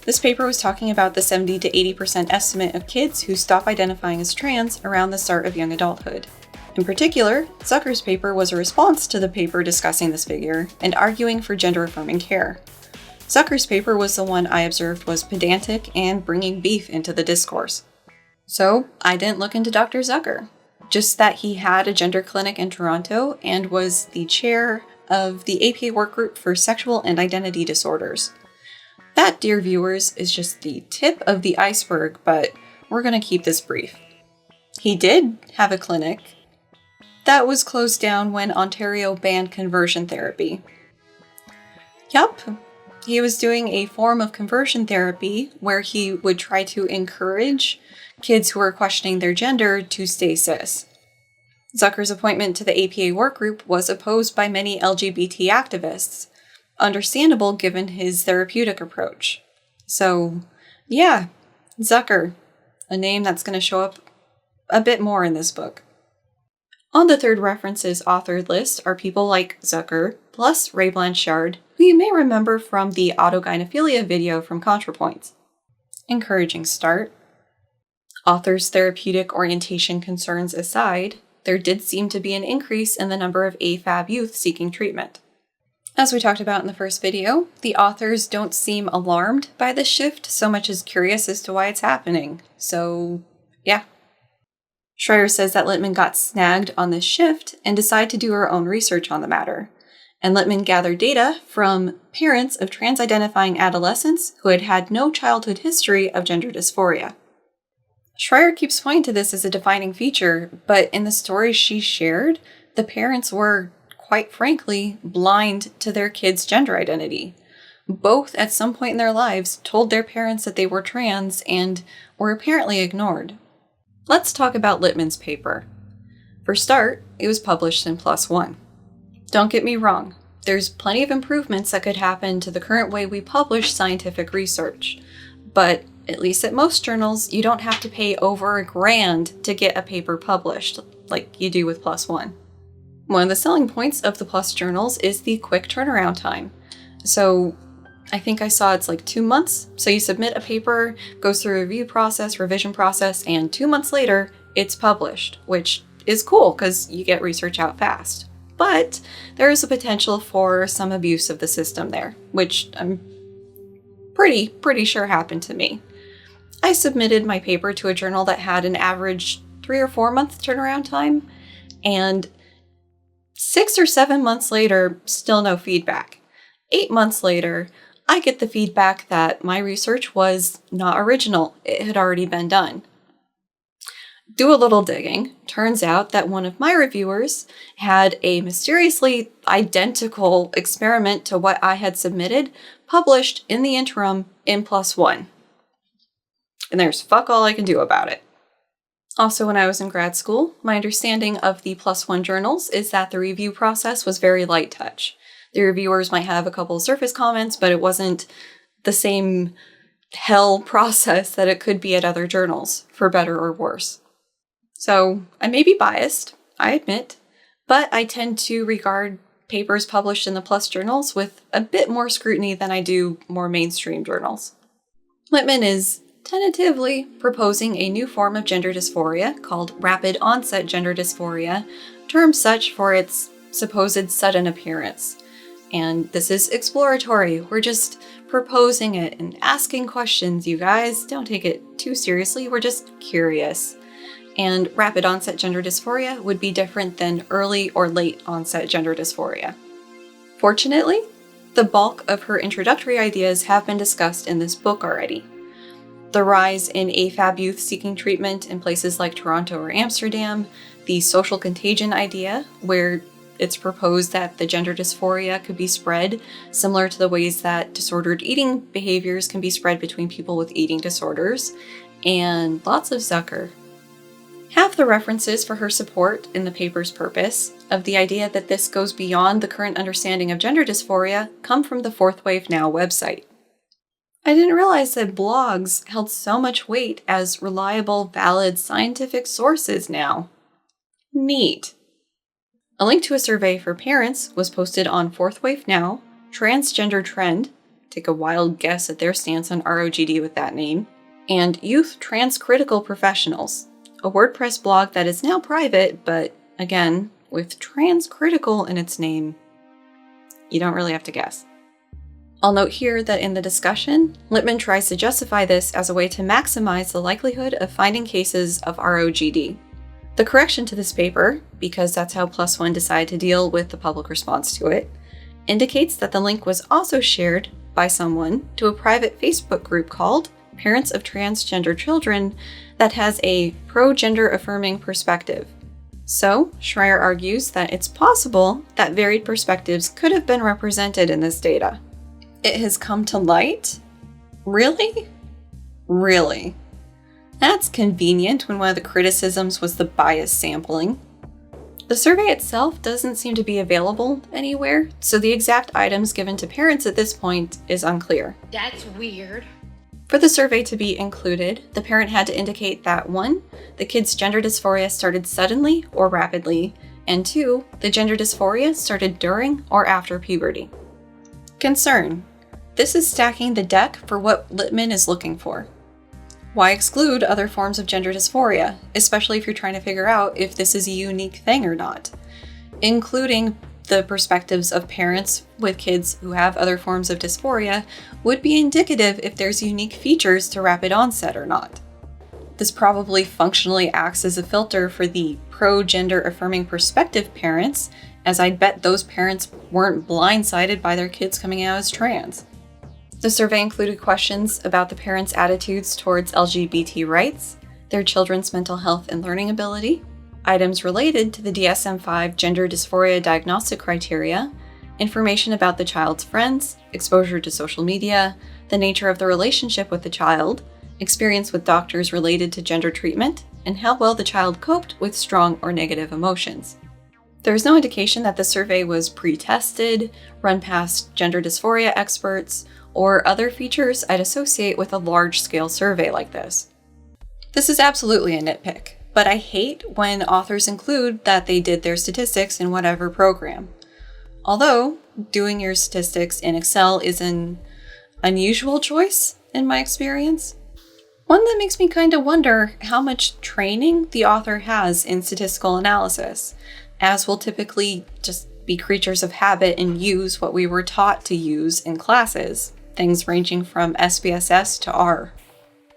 This paper was talking about the 70 to 80% estimate of kids who stop identifying as trans around the start of young adulthood. In particular, Zucker's paper was a response to the paper discussing this figure and arguing for gender-affirming care. Zucker's paper was the one I observed was pedantic and bringing beef into the discourse. So I didn't look into Dr. Zucker, just that he had a gender clinic in Toronto and was the chair of the APA Workgroup for Sexual and Identity Disorders. That, dear viewers, is just the tip of the iceberg, but we're going to keep this brief. He did have a clinic that was closed down when Ontario banned conversion therapy. Yup, he was doing a form of conversion therapy where he would try to encourage kids who are questioning their gender to stay cis. Zucker's appointment to the APA workgroup was opposed by many LGBT activists, understandable given his therapeutic approach. So, yeah, Zucker, a name that's going to show up a bit more in this book. On the third references authored list are people like Zucker, plus Ray Blanchard, who you may remember from the autogynephilia video from ContraPoints. Encouraging start. Authors' therapeutic orientation concerns aside, there did seem to be an increase in the number of AFAB youth seeking treatment. As we talked about in the first video, the authors don't seem alarmed by this shift so much as curious as to why it's happening. So, yeah. Schreier says that Littman got snagged on this shift and decided to do her own research on the matter. And Littman gathered data from parents of trans-identifying adolescents who had had no childhood history of gender dysphoria. Schreier keeps pointing to this as a defining feature, but in the stories she shared, the parents were, quite frankly, blind to their kids' gender identity. Both, at some point in their lives, told their parents that they were trans and were apparently ignored. Let's talk about Littman's paper. For start, it was published in PLOS ONE. Don't get me wrong, there's plenty of improvements that could happen to the current way we publish scientific research. But, at least at most journals, you don't have to pay over $1,000 to get a paper published, like you do with PLOS ONE. One of the selling points of the PLOS journals is the quick turnaround time. So, I think I saw it's like 2 months. So you submit a paper, goes through a review process, revision process, and 2 months later, it's published, which is cool because you get research out fast. But there is a potential for some abuse of the system there, which I'm pretty sure happened to me. I submitted my paper to a journal that had an average 3 or 4 month turnaround time, and 6 or 7 months later, still no feedback. 8 months later, I get the feedback that my research was not original. It had already been done. Do a little digging. Turns out that one of my reviewers had a mysteriously identical experiment to what I had submitted published in the interim in PLOS ONE. And there's fuck all I can do about it. Also, when I was in grad school, my understanding of the PLOS ONE journals is that the review process was very light touch. The reviewers might have a couple of surface comments, but it wasn't the same hell process that it could be at other journals, for better or worse. So, I may be biased, I admit, but I tend to regard papers published in the PLOS journals with a bit more scrutiny than I do more mainstream journals. Littman is tentatively proposing a new form of gender dysphoria called rapid onset gender dysphoria, termed such for its supposed sudden appearance. And this is exploratory. We're just proposing it and asking questions, you guys. Don't take it too seriously. We're just curious. And rapid onset gender dysphoria would be different than early or late onset gender dysphoria. Fortunately, the bulk of her introductory ideas have been discussed in this book already. The rise in AFAB youth seeking treatment in places like Toronto or Amsterdam, the social contagion idea, where it's proposed that the gender dysphoria could be spread, similar to the ways that disordered eating behaviors can be spread between people with eating disorders, and lots of Zucker. Half the references for her support in the paper's purpose of the idea that this goes beyond the current understanding of gender dysphoria come from the Fourth Wave Now website. I didn't realize that blogs held so much weight as reliable, valid scientific sources now. Neat. A link to a survey for parents was posted on Fourth Wave Now, Transgender Trend, take a wild guess at their stance on ROGD with that name, and Youth Transcritical Professionals, a WordPress blog that is now private, but again, with transcritical in its name, you don't really have to guess. I'll note here that in the discussion, Littman tries to justify this as a way to maximize the likelihood of finding cases of ROGD. The correction to this paper, because that's how PLOS ONE decided to deal with the public response to it, indicates that the link was also shared by someone to a private Facebook group called Parents of Transgender Children that has a pro-gender affirming perspective. So, Schreier argues that it's possible that varied perspectives could have been represented in this data. It has come to light? Really? Really? That's convenient when one of the criticisms was the bias sampling. The survey itself doesn't seem to be available anywhere, so the exact items given to parents at this point is unclear. That's weird. For the survey to be included, the parent had to indicate that 1, the kid's gender dysphoria started suddenly or rapidly, and 2, the gender dysphoria started during or after puberty. Concern. This is stacking the deck for what Littman is looking for. Why exclude other forms of gender dysphoria, especially if you're trying to figure out if this is a unique thing or not? Including the perspectives of parents with kids who have other forms of dysphoria would be indicative if there's unique features to rapid onset or not. This probably functionally acts as a filter for the pro-gender affirming perspective parents, as I'd bet those parents weren't blindsided by their kids coming out as trans. The survey included questions about the parents' attitudes towards LGBT rights, their children's mental health and learning ability, items related to the DSM-5 gender dysphoria diagnostic criteria, information about the child's friends, exposure to social media, the nature of the relationship with the child, experience with doctors related to gender treatment, and how well the child coped with strong or negative emotions. There is no indication that the survey was pre-tested, run past gender dysphoria experts, or other features I'd associate with a large-scale survey like this. This is absolutely a nitpick, but I hate when authors include that they did their statistics in whatever program. Although, doing your statistics in Excel is an unusual choice in my experience. One that makes me kind of wonder how much training the author has in statistical analysis, as we'll typically just be creatures of habit and use what we were taught to use in classes, things ranging from SPSS to R.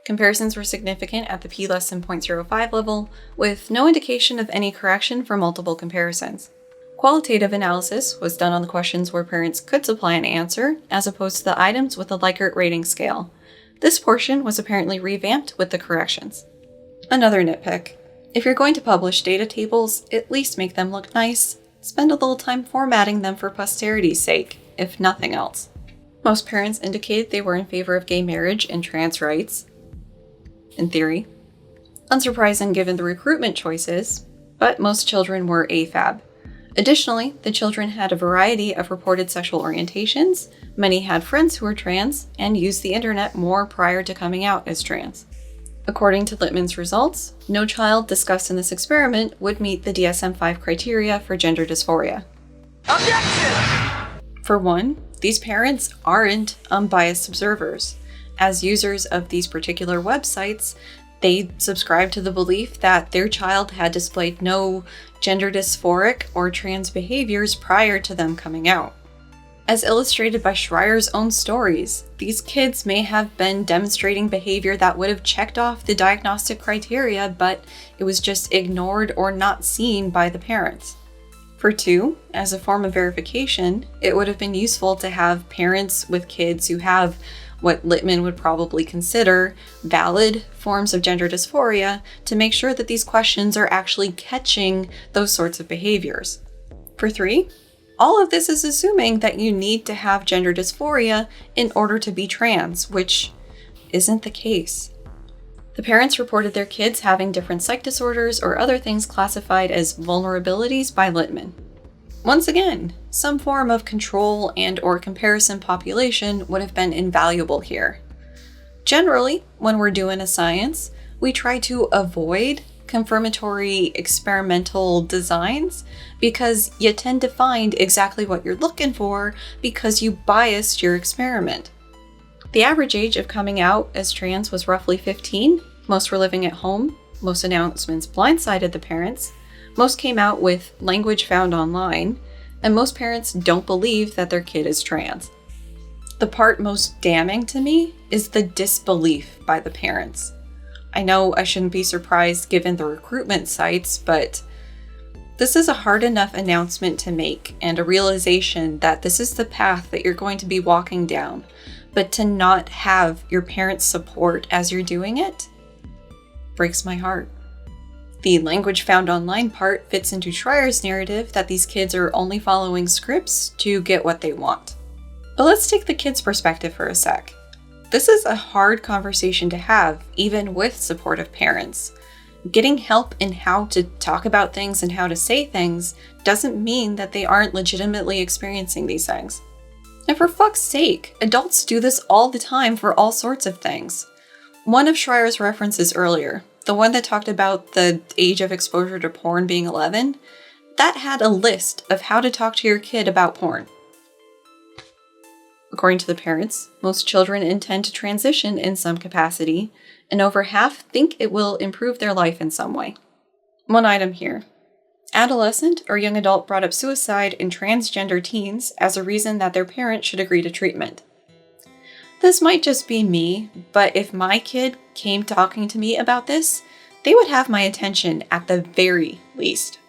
Comparisons were significant at the p less than 0.05 level, with no indication of any correction for multiple comparisons. Qualitative analysis was done on the questions where parents could supply an answer, as opposed to the items with the Likert rating scale. This portion was apparently revamped with the corrections. Another nitpick. If you're going to publish data tables, at least make them look nice. Spend a little time formatting them for posterity's sake, if nothing else. Most parents indicated they were in favor of gay marriage and trans rights, in theory. Unsurprising given the recruitment choices, but most children were AFAB. Additionally, the children had a variety of reported sexual orientations, many had friends who were trans, and used the internet more prior to coming out as trans. According to Littman's results, no child discussed in this experiment would meet the DSM-5 criteria for gender dysphoria. Objection! For one, these parents aren't unbiased observers. As users of these particular websites, they subscribe to the belief that their child had displayed no gender dysphoric or trans behaviors prior to them coming out. As illustrated by Schreier's own stories, these kids may have been demonstrating behavior that would have checked off the diagnostic criteria, but it was just ignored or not seen by the parents. For two, as a form of verification, it would have been useful to have parents with kids who have what Littman would probably consider valid forms of gender dysphoria to make sure that these questions are actually catching those sorts of behaviors. For three, all of this is assuming that you need to have gender dysphoria in order to be trans, which isn't the case. The parents reported their kids having different psych disorders or other things classified as vulnerabilities by Littman. Once again, some form of control and/or comparison population would have been invaluable here. Generally, when we're doing a science, we try to avoid confirmatory experimental designs because you tend to find exactly what you're looking for because you biased your experiment. The average age of coming out as trans was roughly 15. Most were living at home. Most announcements blindsided the parents. Most came out with language found online, and most parents don't believe that their kid is trans. The part most damning to me is the disbelief by the parents. I know I shouldn't be surprised given the recruitment sites, but this is a hard enough announcement to make and a realization that this is the path that you're going to be walking down, but to not have your parents' support as you're doing it breaks my heart. The language found online part fits into Schreier's narrative that these kids are only following scripts to get what they want. But let's take the kids' perspective for a sec. This is a hard conversation to have, even with supportive parents. Getting help in how to talk about things and how to say things doesn't mean that they aren't legitimately experiencing these things. And for fuck's sake, adults do this all the time for all sorts of things. One of Schreier's references earlier, the one that talked about the age of exposure to porn being 11, that had a list of how to talk to your kid about porn. According to the parents, most children intend to transition in some capacity, and over half think it will improve their life in some way. One item here. Adolescent or young adult brought up suicide in transgender teens as a reason that their parent should agree to treatment. This might just be me, but if my kid came talking to me about this, they would have my attention at the very least.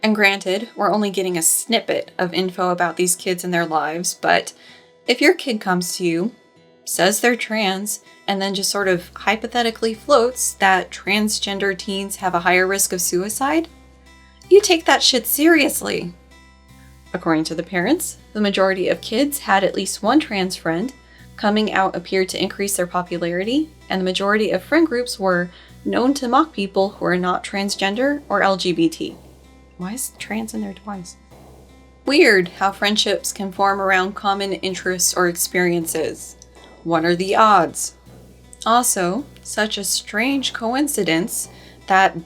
And granted, we're only getting a snippet of info about these kids and their lives, but if your kid comes to you, says they're trans, and then just sort of hypothetically floats that transgender teens have a higher risk of suicide, you take that shit seriously. According to the parents, the majority of kids had at least one trans friend. Coming out appeared to increase their popularity, and the majority of friend groups were known to mock people who are not transgender or LGBT. Why is trans in there twice? Weird how friendships can form around common interests or experiences. What are the odds? Also, such a strange coincidence that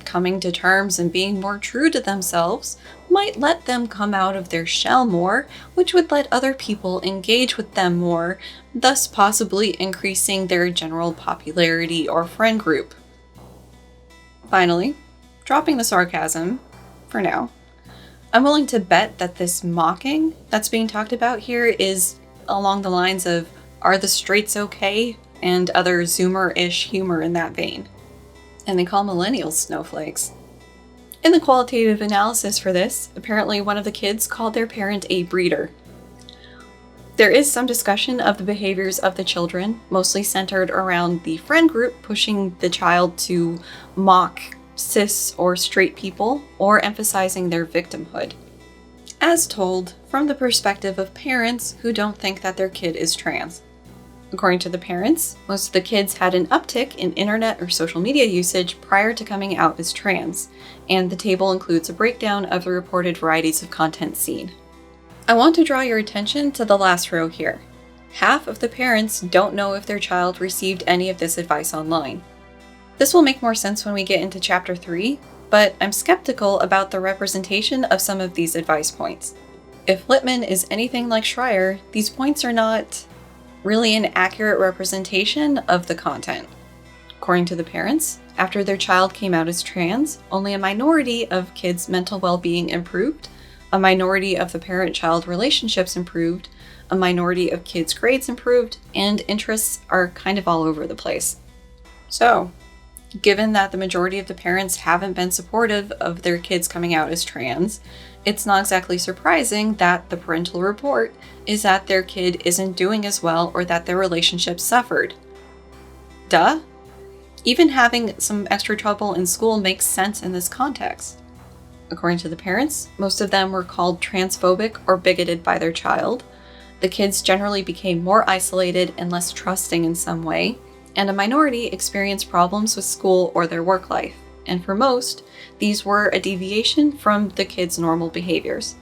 coming to terms and being more true to themselves might let them come out of their shell more, which would let other people engage with them more, thus possibly increasing their general popularity or friend group. Finally, dropping the sarcasm, for now, I'm willing to bet that this mocking that's being talked about here is along the lines of, are the straights okay? And other Zoomer-ish humor in that vein. And they call millennials snowflakes. In the qualitative analysis for this, apparently one of the kids called their parent a breeder. There is some discussion of the behaviors of the children, mostly centered around the friend group pushing the child to mock cis or straight people, or emphasizing their victimhood. As told from the perspective of parents who don't think that their kid is trans. According to the parents, most of the kids had an uptick in internet or social media usage prior to coming out as trans, and the table includes a breakdown of the reported varieties of content seen. I want to draw your attention to the last row here. Half of the parents don't know if their child received any of this advice online. This will make more sense when we get into Chapter 3, but I'm skeptical about the representation of some of these advice points. If Littman is anything like Schreier, these points are not really an accurate representation of the content. According to the parents, after their child came out as trans, only a minority of kids' mental well-being improved, a minority of the parent-child relationships improved, a minority of kids' grades improved, and interests are kind of all over the place. So, given that the majority of the parents haven't been supportive of their kids coming out as trans, it's not exactly surprising that the parental report is that their kid isn't doing as well or that their relationship suffered. Duh. Even having some extra trouble in school makes sense in this context. According to the parents, most of them were called transphobic or bigoted by their child. The kids generally became more isolated and less trusting in some way, and a minority experienced problems with school or their work life. And for most, these were a deviation from the kids' normal behaviors.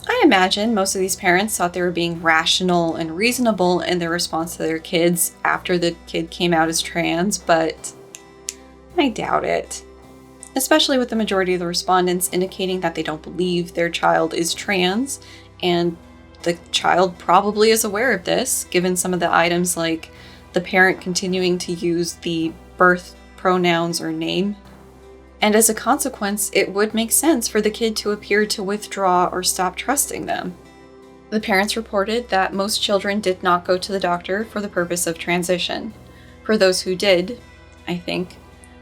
I imagine most of these parents thought they were being rational and reasonable in their response to their kids after the kid came out as trans, but I doubt it. Especially with the majority of the respondents indicating that they don't believe their child is trans, and the child probably is aware of this, given some of the items like the parent continuing to use the birth pronouns or name. And as a consequence, it would make sense for the kid to appear to withdraw or stop trusting them. The parents reported that most children did not go to the doctor for the purpose of transition. For those who did, I think,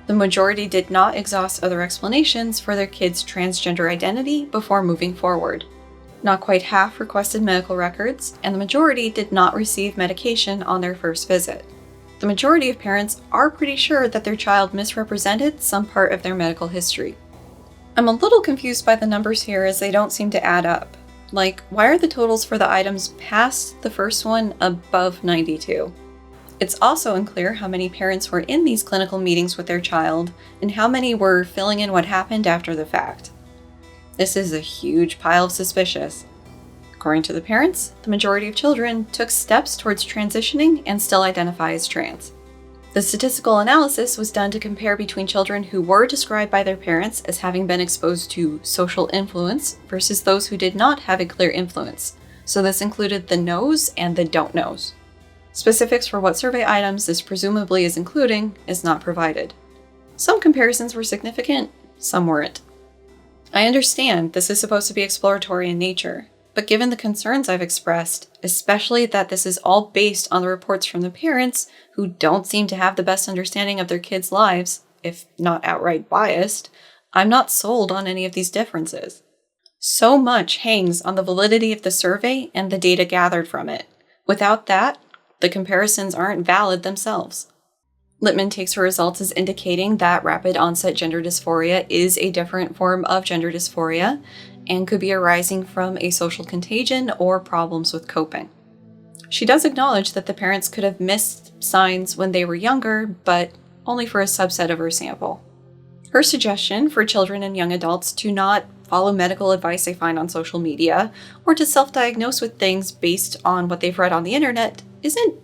the majority did not exhaust other explanations for their kid's transgender identity before moving forward. Not quite half requested medical records, and the majority did not receive medication on their first visit. The majority of parents are pretty sure that their child misrepresented some part of their medical history. I'm a little confused by the numbers here as they don't seem to add up. Like, why are the totals for the items past the first one above 92? It's also unclear how many parents were in these clinical meetings with their child and how many were filling in what happened after the fact. This is a huge pile of suspicious. According to the parents, the majority of children took steps towards transitioning and still identify as trans. The statistical analysis was done to compare between children who were described by their parents as having been exposed to social influence versus those who did not have a clear influence, so this included the knows and the don't knows. Specifics for what survey items this presumably is including is not provided. Some comparisons were significant, some weren't. I understand this is supposed to be exploratory in nature, but given the concerns I've expressed, especially that this is all based on the reports from the parents who don't seem to have the best understanding of their kids' lives, if not outright biased, I'm not sold on any of these differences. So much hangs on the validity of the survey and the data gathered from it. Without that, the comparisons aren't valid themselves. Littman takes her results as indicating that rapid onset gender dysphoria is a different form of gender dysphoria and could be arising from a social contagion or problems with coping. She does acknowledge that the parents could have missed signs when they were younger, but only for a subset of her sample. Her suggestion for children and young adults to not follow medical advice they find on social media or to self-diagnose with things based on what they've read on the internet isn't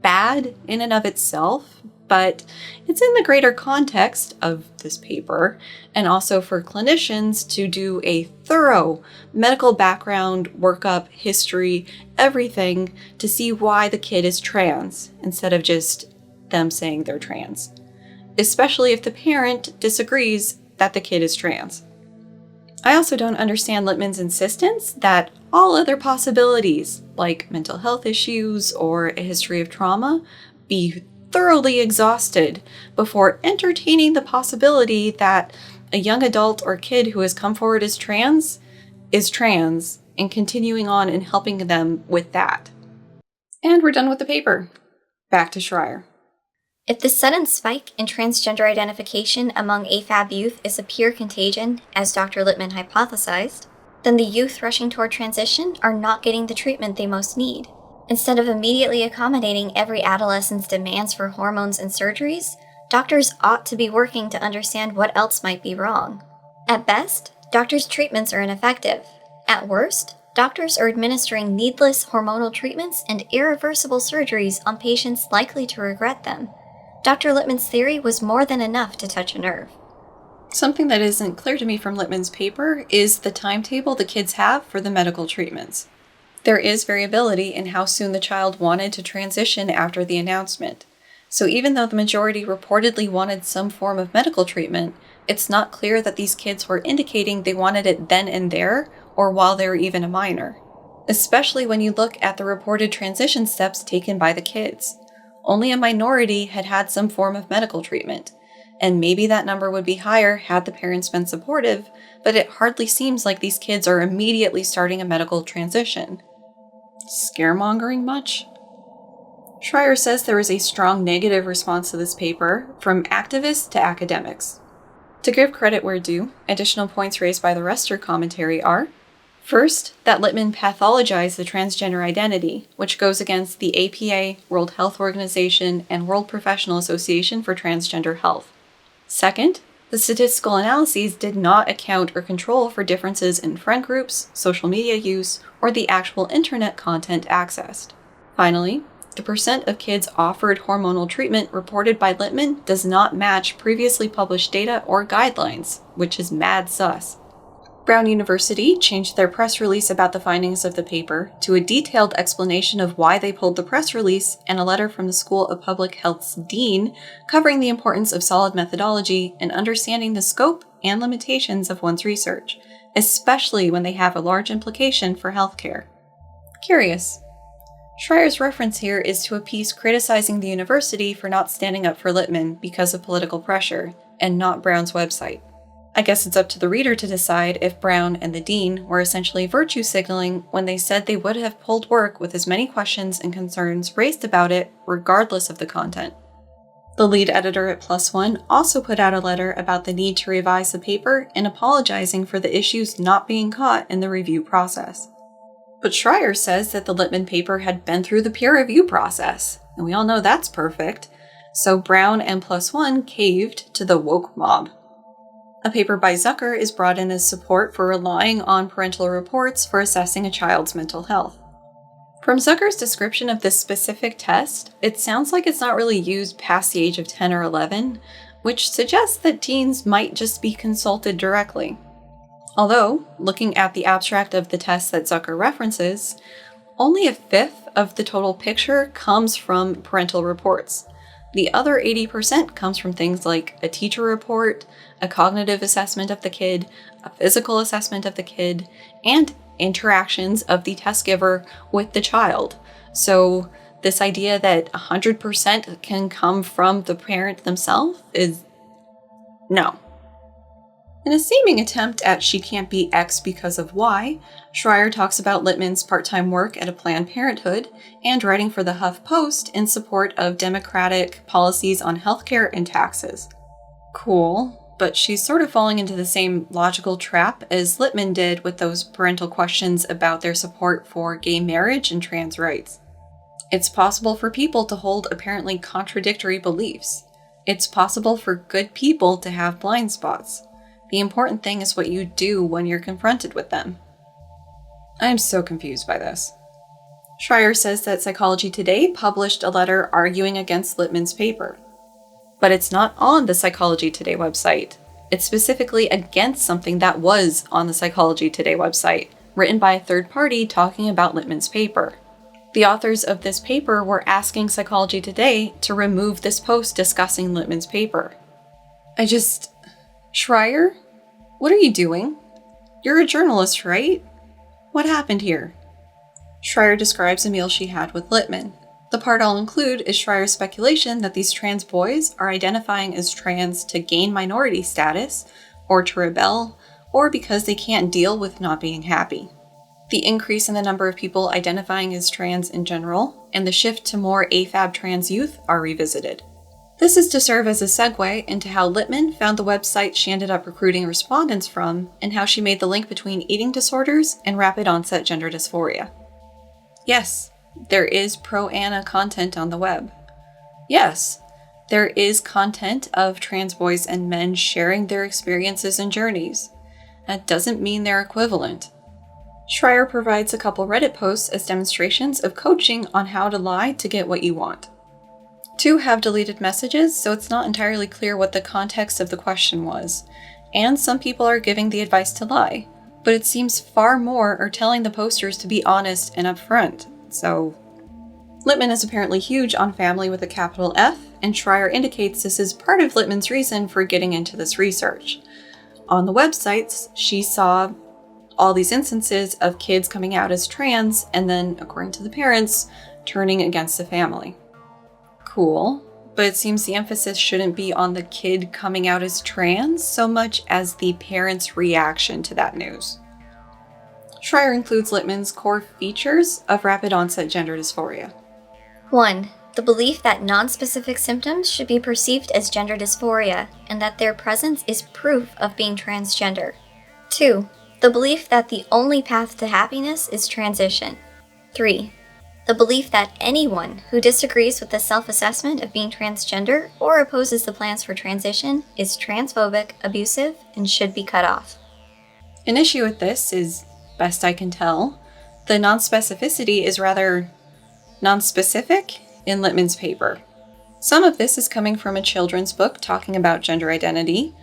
bad in and of itself, but it's in the greater context of this paper, and also for clinicians to do a thorough medical background, workup, history, everything to see why the kid is trans, instead of just them saying they're trans. Especially if the parent disagrees that the kid is trans. I also don't understand Littman's insistence that all other possibilities, like mental health issues or a history of trauma, be thoroughly exhausted before entertaining the possibility that a young adult or kid who has come forward as trans is trans, and continuing on and helping them with that. And we're done with the paper. Back to Schreier. If the sudden spike in transgender identification among AFAB youth is a pure contagion, as Dr. Littman hypothesized, then the youth rushing toward transition are not getting the treatment they most need. Instead of immediately accommodating every adolescent's demands for hormones and surgeries, doctors ought to be working to understand what else might be wrong. At best, doctors' treatments are ineffective. At worst, doctors are administering needless hormonal treatments and irreversible surgeries on patients likely to regret them. Dr. Littman's theory was more than enough to touch a nerve. Something that isn't clear to me from Littman's paper is the timetable the kids have for the medical treatments. There is variability in how soon the child wanted to transition after the announcement. So even though the majority reportedly wanted some form of medical treatment, it's not clear that these kids were indicating they wanted it then and there or while they were even a minor. Especially when you look at the reported transition steps taken by the kids. Only a minority had had some form of medical treatment, and maybe that number would be higher had the parents been supportive, but it hardly seems like these kids are immediately starting a medical transition. Scaremongering much? Schreier says there is a strong negative response to this paper, from activists to academics. To give credit where due, additional points raised by the Rester commentary are: first, that Littman pathologized the transgender identity, which goes against the APA, World Health Organization, and World Professional Association for Transgender Health. Second, the statistical analyses did not account or control for differences in friend groups, social media use, or the actual internet content accessed. Finally, the percent of kids offered hormonal treatment reported by Littman does not match previously published data or guidelines, which is mad sus. Brown University changed their press release about the findings of the paper to a detailed explanation of why they pulled the press release and a letter from the School of Public Health's dean covering the importance of solid methodology and understanding the scope and limitations of one's research, especially when they have a large implication for healthcare. Curious. Schreier's reference here is to a piece criticizing the university for not standing up for Littman because of political pressure, and not Brown's website. I guess it's up to the reader to decide if Brown and the dean were essentially virtue signaling when they said they would have pulled work with as many questions and concerns raised about it, regardless of the content. The lead editor at PLOS ONE also put out a letter about the need to revise the paper and apologizing for the issues not being caught in the review process. But Schreier says that the Littman paper had been through the peer review process, and we all know that's perfect, so Brown and PLOS ONE caved to the woke mob. A paper by Zucker is brought in as support for relying on parental reports for assessing a child's mental health. From Zucker's description of this specific test, it sounds like it's not really used past the age of 10 or 11, which suggests that teens might just be consulted directly. Although, looking at the abstract of the test that Zucker references, only a fifth of the total picture comes from parental reports. The other 80% comes from things like a teacher report, a cognitive assessment of the kid, a physical assessment of the kid, and interactions of the test giver with the child. So this idea that 100% can come from the parent themselves is no. In a seeming attempt at she can't be X because of Y, Schreier talks about Littman's part-time work at a Planned Parenthood and writing for the HuffPost in support of Democratic policies on healthcare and taxes. Cool, but she's sort of falling into the same logical trap as Littman did with those parental questions about their support for gay marriage and trans rights. It's possible for people to hold apparently contradictory beliefs. It's possible for good people to have blind spots. The important thing is what you do when you're confronted with them. I am so confused by this. Schreier says that Psychology Today published a letter arguing against Littman's paper. But it's not on the Psychology Today website. It's specifically against something that was on the Psychology Today website, written by a third party talking about Littman's paper. The authors of this paper were asking Psychology Today to remove this post discussing Littman's paper. Schreier? What are you doing? You're a journalist, right? What happened here? Schreier describes a meal she had with Littman. The part I'll include is Schreier's speculation that these trans boys are identifying as trans to gain minority status, or to rebel, or because they can't deal with not being happy. The increase in the number of people identifying as trans in general, and the shift to more AFAB trans youth are revisited. This is to serve as a segue into how Littman found the website she ended up recruiting respondents from, and how she made the link between eating disorders and rapid onset gender dysphoria. Yes, there is pro-Anna content on the web. Yes, there is content of trans boys and men sharing their experiences and journeys. That doesn't mean they're equivalent. Schreier provides a couple Reddit posts as demonstrations of coaching on how to lie to get what you want. 2 have deleted messages, so it's not entirely clear what the context of the question was, and some people are giving the advice to lie, but it seems far more are telling the posters to be honest and upfront, so... Littman is apparently huge on family with a capital F, and Schreier indicates this is part of Littman's reason for getting into this research. On the websites, she saw all these instances of kids coming out as trans, and then, according to the parents, turning against the family. Cool, but it seems the emphasis shouldn't be on the kid coming out as trans so much as the parents' reaction to that news. Schreier includes Littman's core features of rapid onset gender dysphoria. 1. The belief that non-specific symptoms should be perceived as gender dysphoria, and that their presence is proof of being transgender. 2. The belief that the only path to happiness is transition. 3. The belief that anyone who disagrees with the self-assessment of being transgender or opposes the plans for transition is transphobic, abusive, and should be cut off. An issue with this is, best I can tell, the non-specificity is rather non-specific in Littman's paper. Some of this is coming from a children's book talking about gender identity,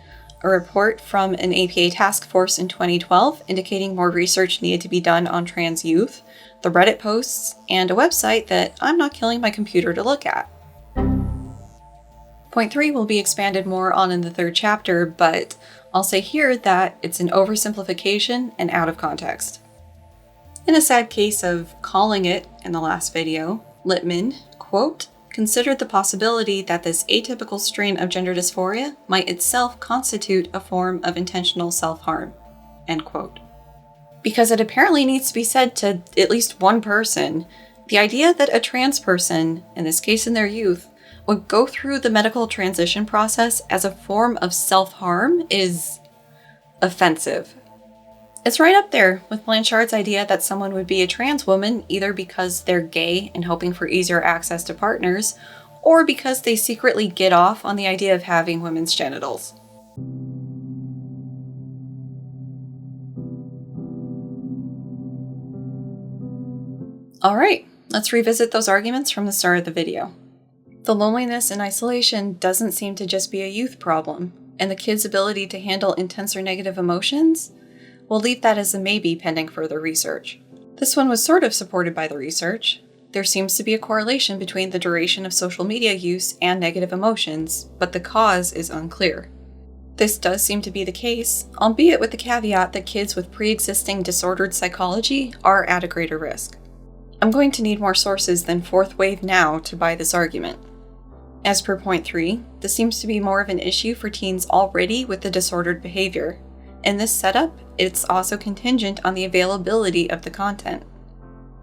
a report from an APA task force in 2012 indicating more research needed to be done on trans youth, the Reddit posts, and a website that I'm not killing my computer to look at. Point 3 will be expanded more on in the 3rd chapter, but I'll say here that it's an oversimplification and out of context. In a sad case of calling it in the last video, Littman, quote, considered the possibility that this atypical strain of gender dysphoria might itself constitute a form of intentional self-harm, end quote. Because it apparently needs to be said to at least one person, the idea that a trans person, in this case in their youth, would go through the medical transition process as a form of self-harm is offensive. It's right up there with Blanchard's idea that someone would be a trans woman either because they're gay and hoping for easier access to partners, or because they secretly get off on the idea of having women's genitals. Alright, let's revisit those arguments from the start of the video. The loneliness and isolation doesn't seem to just be a youth problem, and the kid's ability to handle intense or negative emotions? We'll leave that as a maybe pending further research. This one was sort of supported by the research. There seems to be a correlation between the duration of social media use and negative emotions, but the cause is unclear. This does seem to be the case, albeit with the caveat that kids with pre-existing disordered psychology are at a greater risk. I'm going to need more sources than Fourth Wave Now to buy this argument. As per point 3, this seems to be more of an issue for teens already with the disordered behavior. In this setup, it's also contingent on the availability of the content.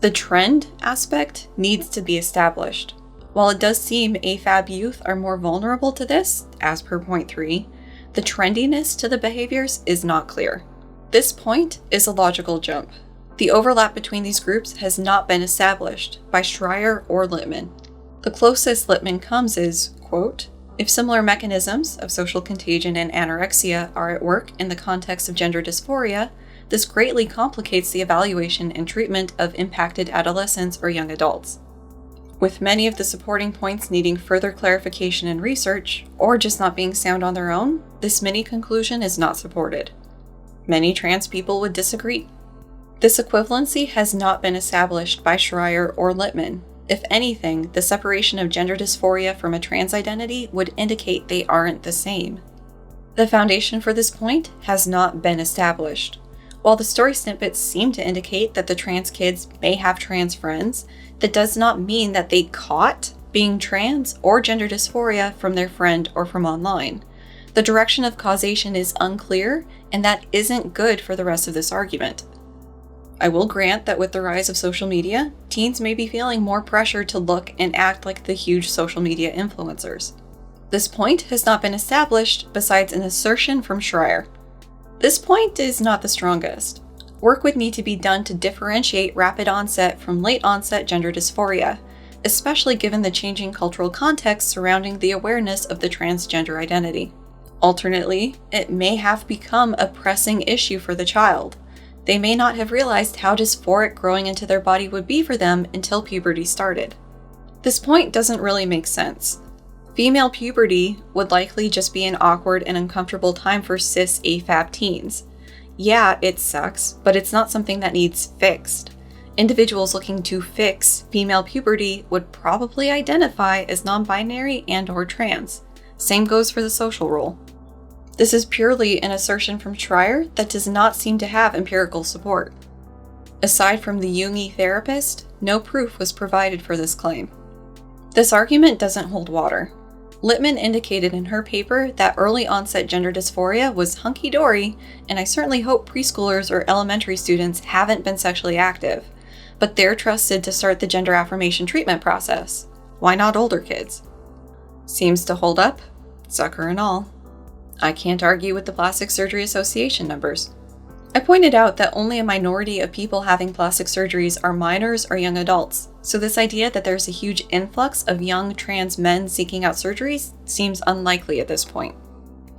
The trend aspect needs to be established. While it does seem AFAB youth are more vulnerable to this, as per point 3, the trendiness to the behaviors is not clear. This point is a logical jump. The overlap between these groups has not been established by Schreier or Littman. The closest Littman comes is, quote, if similar mechanisms of social contagion and anorexia are at work in the context of gender dysphoria, this greatly complicates the evaluation and treatment of impacted adolescents or young adults. With many of the supporting points needing further clarification and research, or just not being sound on their own, this mini conclusion is not supported. Many trans people would disagree. This equivalency has not been established by Schreier or Littman. If anything, the separation of gender dysphoria from a trans identity would indicate they aren't the same. The foundation for this point has not been established. While the story snippets seem to indicate that the trans kids may have trans friends, that does not mean that they caught being trans or gender dysphoria from their friend or from online. The direction of causation is unclear, and that isn't good for the rest of this argument. I will grant that with the rise of social media, teens may be feeling more pressure to look and act like the huge social media influencers. This point has not been established besides an assertion from Schreier. This point is not the strongest. Work would need to be done to differentiate rapid onset from late onset gender dysphoria, especially given the changing cultural context surrounding the awareness of the transgender identity. Alternately, it may have become a pressing issue for the child. They may not have realized how dysphoric growing into their body would be for them until puberty started. This point doesn't really make sense. Female puberty would likely just be an awkward and uncomfortable time for cis AFAB teens. Yeah, it sucks, but it's not something that needs fixed. Individuals looking to fix female puberty would probably identify as non-binary and/or trans. Same goes for the social role. This is purely an assertion from Schreier that does not seem to have empirical support. Aside from the Jungi therapist, no proof was provided for this claim. This argument doesn't hold water. Littman indicated in her paper that early onset gender dysphoria was hunky-dory, and I certainly hope preschoolers or elementary students haven't been sexually active, but they're trusted to start the gender affirmation treatment process. Why not older kids? Seems to hold up, sucker and all. I can't argue with the Plastic Surgery Association numbers. I pointed out that only a minority of people having plastic surgeries are minors or young adults, so this idea that there's a huge influx of young trans men seeking out surgeries seems unlikely at this point.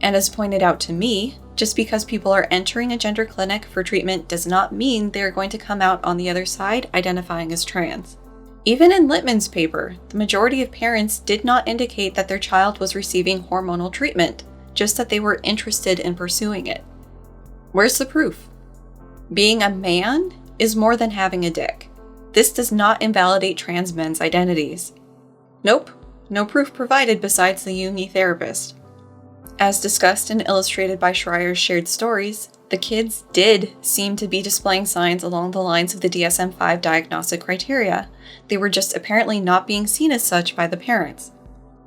And as pointed out to me, just because people are entering a gender clinic for treatment does not mean they are going to come out on the other side identifying as trans. Even in Littman's paper, the majority of parents did not indicate that their child was receiving hormonal treatment, just that they were interested in pursuing it. Where's the proof? Being a man is more than having a dick. This does not invalidate trans men's identities. Nope, no proof provided besides the Jungi therapist. As discussed and illustrated by Schreier's shared stories, the kids did seem to be displaying signs along the lines of the DSM-5 diagnostic criteria. They were just apparently not being seen as such by the parents.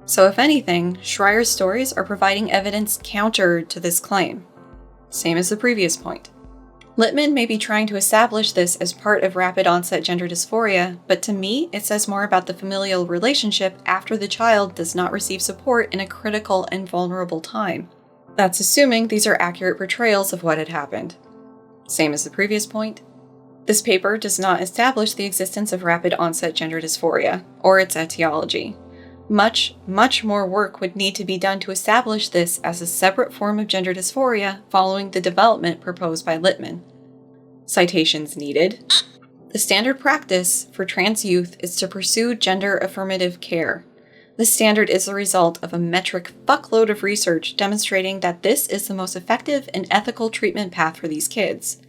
So if anything, Schreier's stories are providing evidence counter to this claim. Same as the previous point. Littman may be trying to establish this as part of rapid onset gender dysphoria, but to me, it says more about the familial relationship after the child does not receive support in a critical and vulnerable time. That's assuming these are accurate portrayals of what had happened. Same as the previous point. This paper does not establish the existence of rapid onset gender dysphoria, or its etiology. Much more work would need to be done to establish this as a separate form of gender dysphoria following the development proposed by Littman. Citations needed. The standard practice for trans youth is to pursue gender affirmative care. This standard is the result of a metric fuckload of research demonstrating that this is the most effective and ethical treatment path for these kids.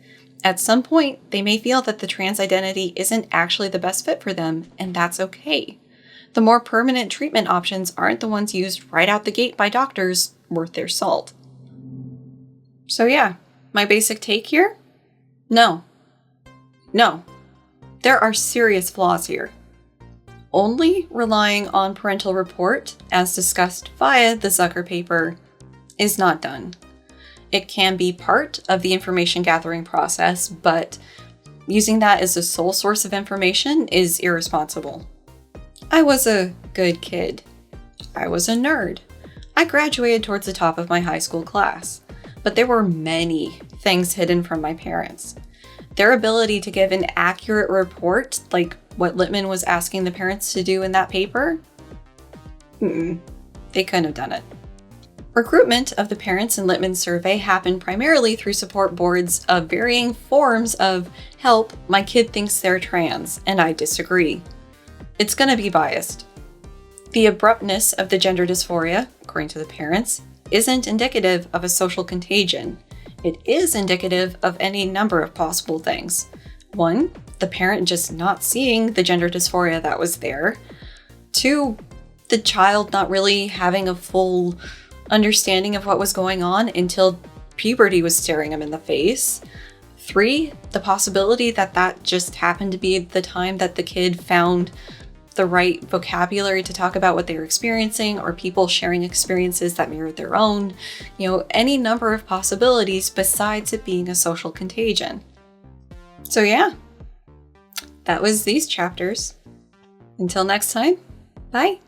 At some point, they may feel that the trans identity isn't actually the best fit for them, and that's okay. The more permanent treatment options aren't the ones used right out the gate by doctors worth their salt. So yeah, my basic take here? No. There are serious flaws here. Only relying on parental report, as discussed via the Zucker paper, is not done. It can be part of the information gathering process, but using that as the sole source of information is irresponsible. I was a good kid. I was a nerd. I graduated towards the top of my high school class, but there were many things hidden from my parents. Their ability to give an accurate report, like what Littman was asking the parents to do in that paper, they couldn't have done it. Recruitment of the parents in Littman's survey happened primarily through support boards of varying forms of help, my kid thinks they're trans, and I disagree. It's going to be biased. The abruptness of the gender dysphoria, according to the parents, isn't indicative of a social contagion. It is indicative of any number of possible things. 1, the parent just not seeing the gender dysphoria that was there. 2, the child not really having a full understanding of what was going on until puberty was staring him in the face. 3, the possibility that that just happened to be the time that the kid found the right vocabulary to talk about what they were experiencing, or people sharing experiences that mirrored their own. Any number of possibilities besides it being a social contagion. So yeah, that was these chapters. Until next time, bye.